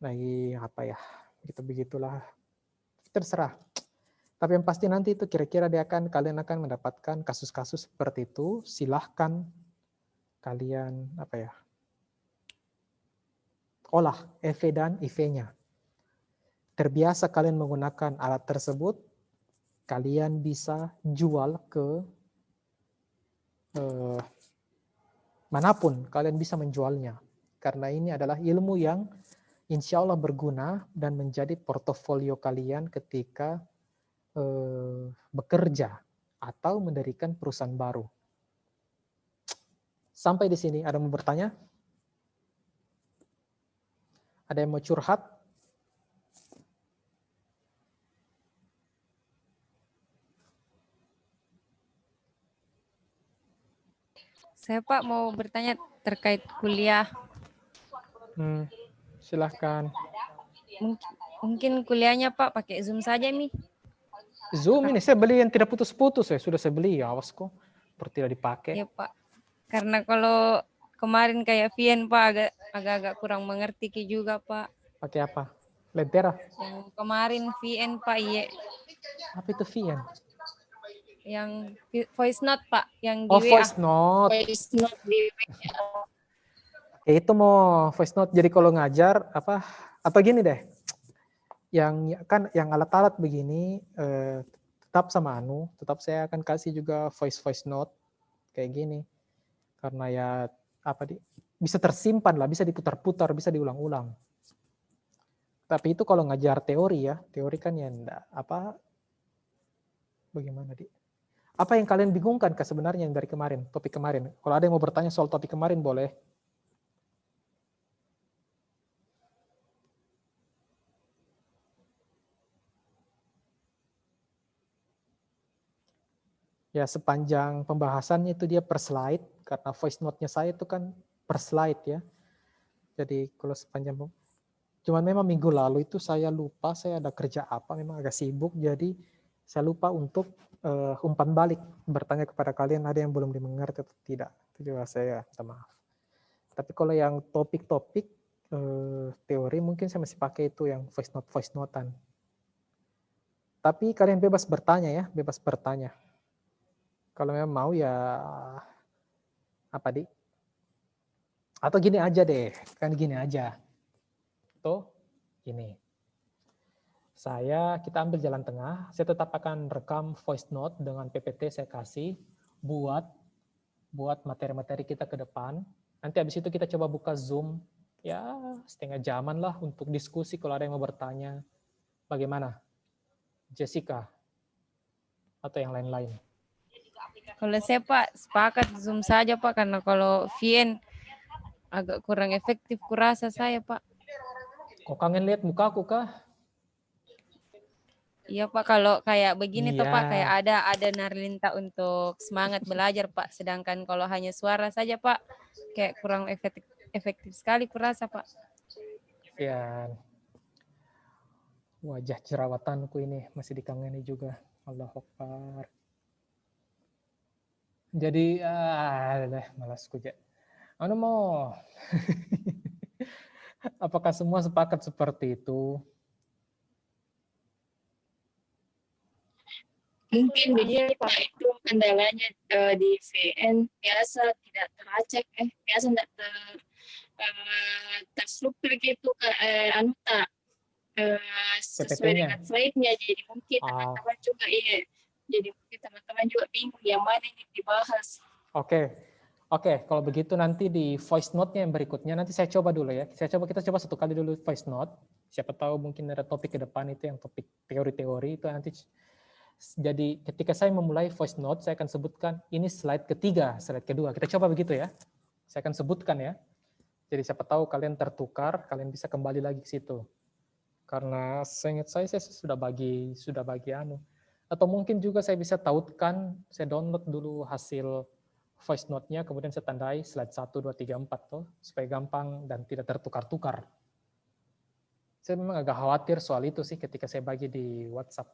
lagi apa ya, begitulah, terserah. Tapi yang pasti nanti itu kira-kira kalian akan mendapatkan kasus-kasus seperti itu. Silahkan kalian olah EV dan IV-nya. Terbiasa kalian menggunakan alat tersebut, kalian bisa jual ke manapun kalian bisa menjualnya. Karena ini adalah ilmu yang insya Allah berguna dan menjadi portofolio kalian ketika bekerja atau mendirikan perusahaan baru. Sampai di sini, ada yang mau bertanya? Ada yang mau curhat? Saya Pak mau bertanya terkait kuliah. Silahkan. Mungkin kuliahnya Pak pakai Zoom saja Mi. Zoom ini saya beli yang tidak putus-putus ya, sudah saya beli, awas kok tidak dipakai. Iya Pak. Karena kalau kemarin kayak Vien Pak agak-agak kurang mengerti juga Pak. Pakai apa? Lentera? Yang kemarin Vien Pak, iya. Apa itu Vien? Yang voice note Pak, yang di WA. Voice note. Voice note di WA. Itu mau voice note jadi kalau ngajar atau gini deh. Yang alat-alat begini tetap sama tetap saya akan kasih juga voice note kayak gini. Karena ya bisa tersimpan lah, bisa diputar-putar, bisa diulang-ulang. Tapi itu kalau ngajar teori ya, teori kan ya enggak bagaimana apa yang kalian bingungkan sebenarnya yang dari kemarin, topik kemarin? Kalau ada yang mau bertanya soal topik kemarin boleh. Ya sepanjang pembahasannya itu dia per slide, karena voice note-nya saya itu kan per slide ya. Jadi kalau sepanjang, cuman memang minggu lalu itu saya lupa, saya ada kerja memang agak sibuk, jadi saya lupa untuk umpan balik, bertanya kepada kalian ada yang belum dimengerti atau tidak. Itu juga saya minta maaf. Tapi kalau yang topik-topik teori mungkin saya masih pakai itu yang voice note-an. Tapi kalian bebas bertanya ya, bebas bertanya. Kalau memang mau ya atau gini aja deh, kan gini aja. Tuh, gini. Kita ambil jalan tengah, saya tetap akan rekam voice note dengan PPT saya kasih buat materi-materi kita ke depan. Nanti habis itu kita coba buka Zoom, ya setengah jaman lah untuk diskusi kalau ada yang mau bertanya. Bagaimana? Jessica? Atau yang lain-lain? Kalau saya Pak sepakat Zoom saja Pak, karena kalau VN agak kurang efektif kurasa saya Pak. Kok kangen lihat mukaku kah? Iya Pak, kalau kayak begini Iya. tuh Pak, kayak ada narlinta untuk semangat belajar Pak. Sedangkan kalau hanya suara saja Pak, kayak kurang efektif sekali kurasa Pak. Ya, wajah jerawatanku ini masih dikangeni juga. Allahu Akbar. Jadi, malas kuja. Mau. Apakah semua sepakat seperti itu? Mungkin begini Pak, itu kendalanya di VN biasa tidak teracak, biasa tidak terstruktur gitu sesuai dengan slide-nya, jadi mungkin teman-teman juga jadi mungkin teman-teman juga bingung yang mana ini dibahas. Oke. Oke, kalau begitu nanti di voice note-nya yang berikutnya, nanti saya coba dulu ya. Kita coba satu kali dulu voice note. Siapa tahu mungkin ada topik ke depan itu yang topik teori-teori itu nanti. Jadi ketika saya memulai voice note, saya akan sebutkan ini slide ketiga, slide kedua. Kita coba begitu ya. Saya akan sebutkan ya. Jadi siapa tahu kalian tertukar, kalian bisa kembali lagi ke situ. Karena seingat saya sudah bagi atau mungkin juga saya bisa tautkan, saya download dulu hasil voice note-nya, kemudian saya tandai slide 1, 2, 3, 4 tuh, supaya gampang dan tidak tertukar-tukar. Saya memang agak khawatir soal itu sih ketika saya bagi di WhatsApp.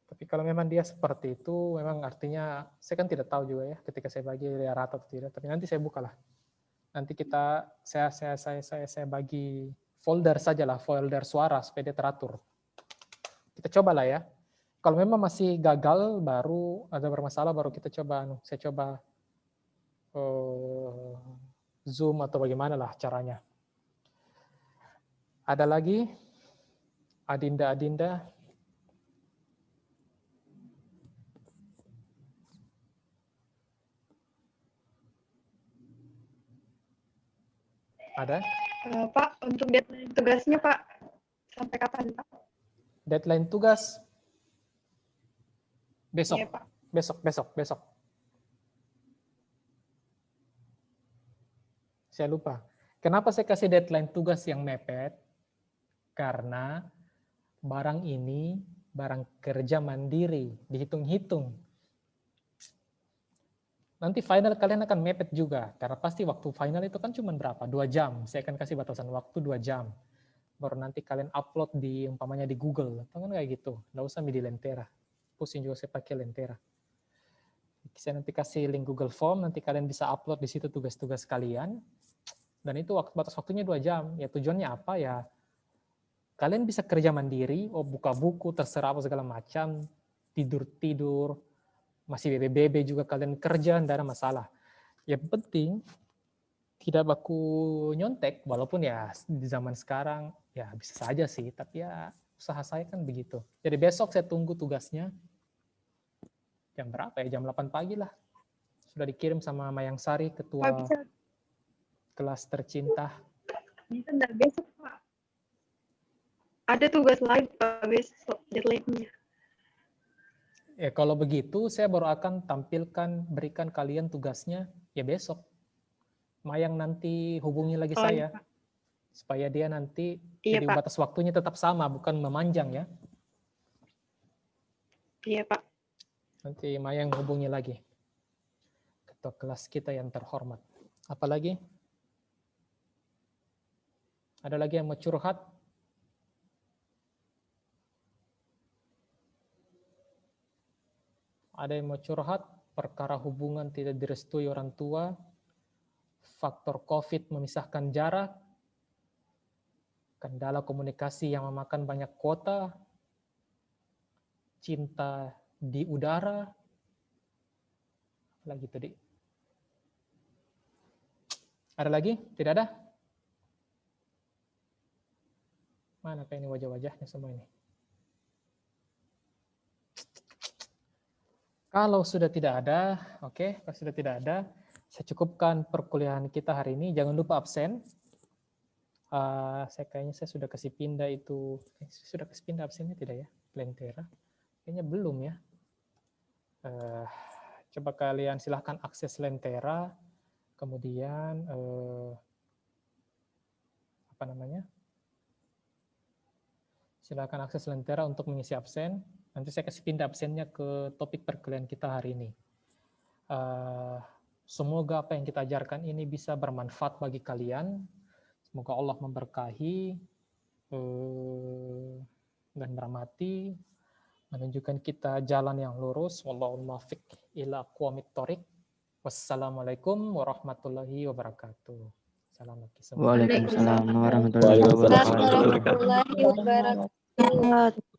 Tapi kalau memang dia seperti itu, memang artinya, saya kan tidak tahu juga ya, ketika saya bagi dia rata atau tidak, tapi nanti saya bukalah. Nanti saya bagi folder sajalah, folder suara, supaya dia teratur. Kita cobalah ya. Kalau memang masih gagal, baru ada bermasalah, baru kita coba, saya coba Zoom atau bagaimana lah caranya. Ada lagi? Adinda. Ada? Pak, untuk deadline tugasnya Pak, sampai kapan Pak? Deadline tugas? Besok. Iya, Pak. Besok. Saya lupa. Kenapa saya kasih deadline tugas yang mepet? Karena barang ini barang kerja mandiri, dihitung-hitung. Nanti final kalian akan mepet juga, karena pasti waktu final itu kan cuma berapa? 2 jam. Saya akan kasih batasan waktu 2 jam. Baru nanti kalian upload di umpamanya di Google, atau kan kayak gitu. Nggak usah di Lentera. Pusing juga saya pakai Lentera. Saya nanti kasih link Google Form, nanti kalian bisa upload di situ tugas-tugas kalian. Dan itu batas waktunya 2 jam. Ya tujuannya apa ya? Kalian bisa kerja mandiri, buka buku, terserah apa segala macam, tidur, masih BB juga kalian kerja, tidak ada masalah. Yang penting tidak baku nyontek, walaupun ya di zaman sekarang ya bisa saja sih, tapi ya usaha saya kan begitu. Jadi besok saya tunggu tugasnya. Jam berapa ya? Jam 8 pagi lah. Sudah dikirim sama Mayang Sari, ketua kelas tercinta. Bisa enggak besok Pak? Ada tugas lain Pak besok deadline-nya. Ya kalau begitu saya baru akan berikan kalian tugasnya ya besok. Mayang nanti hubungi lagi saya. Pak. Supaya dia nanti Iya, jadi Pak. batas waktunya tetap sama, bukan memanjang ya. Iya Pak. Nanti Mayang hubungi lagi. Ketua kelas kita yang terhormat. Apalagi? Ada lagi yang mau curhat? Ada yang mau curhat? Perkara hubungan tidak direstui orang tua, faktor COVID memisahkan jarak, kendala komunikasi yang memakan banyak kuota, cinta di udara, lagi tadi. Ada lagi? Tidak ada? Mana kayak ini wajah-wajahnya semua ini? Kalau sudah tidak ada, oke. Kalau sudah tidak ada, saya cukupkan perkuliahan kita hari ini. Jangan lupa absen. Kayaknya saya sudah kasih pindah itu. Sudah kasih pindah absennya tidak ya? Lentera. Kayaknya belum ya. Coba kalian silahkan akses Lentera. Kemudian silahkan akses Lentera untuk mengisi absen. Nanti saya kasih pindah absennya ke topik perkuliahan kita hari ini. Semoga apa yang kita ajarkan ini bisa bermanfaat bagi kalian. Semoga Allah memberkahi dan merahmati, menunjukkan kita jalan yang lurus. Wallahu muwaffiq ila aqwamit thoriq. Wassalamualaikum warahmatullahi wabarakatuh. Assalamualaikum. Waalaikumsalam warahmatullahi wabarakatuh. Warahmatullahi wabarakatuh.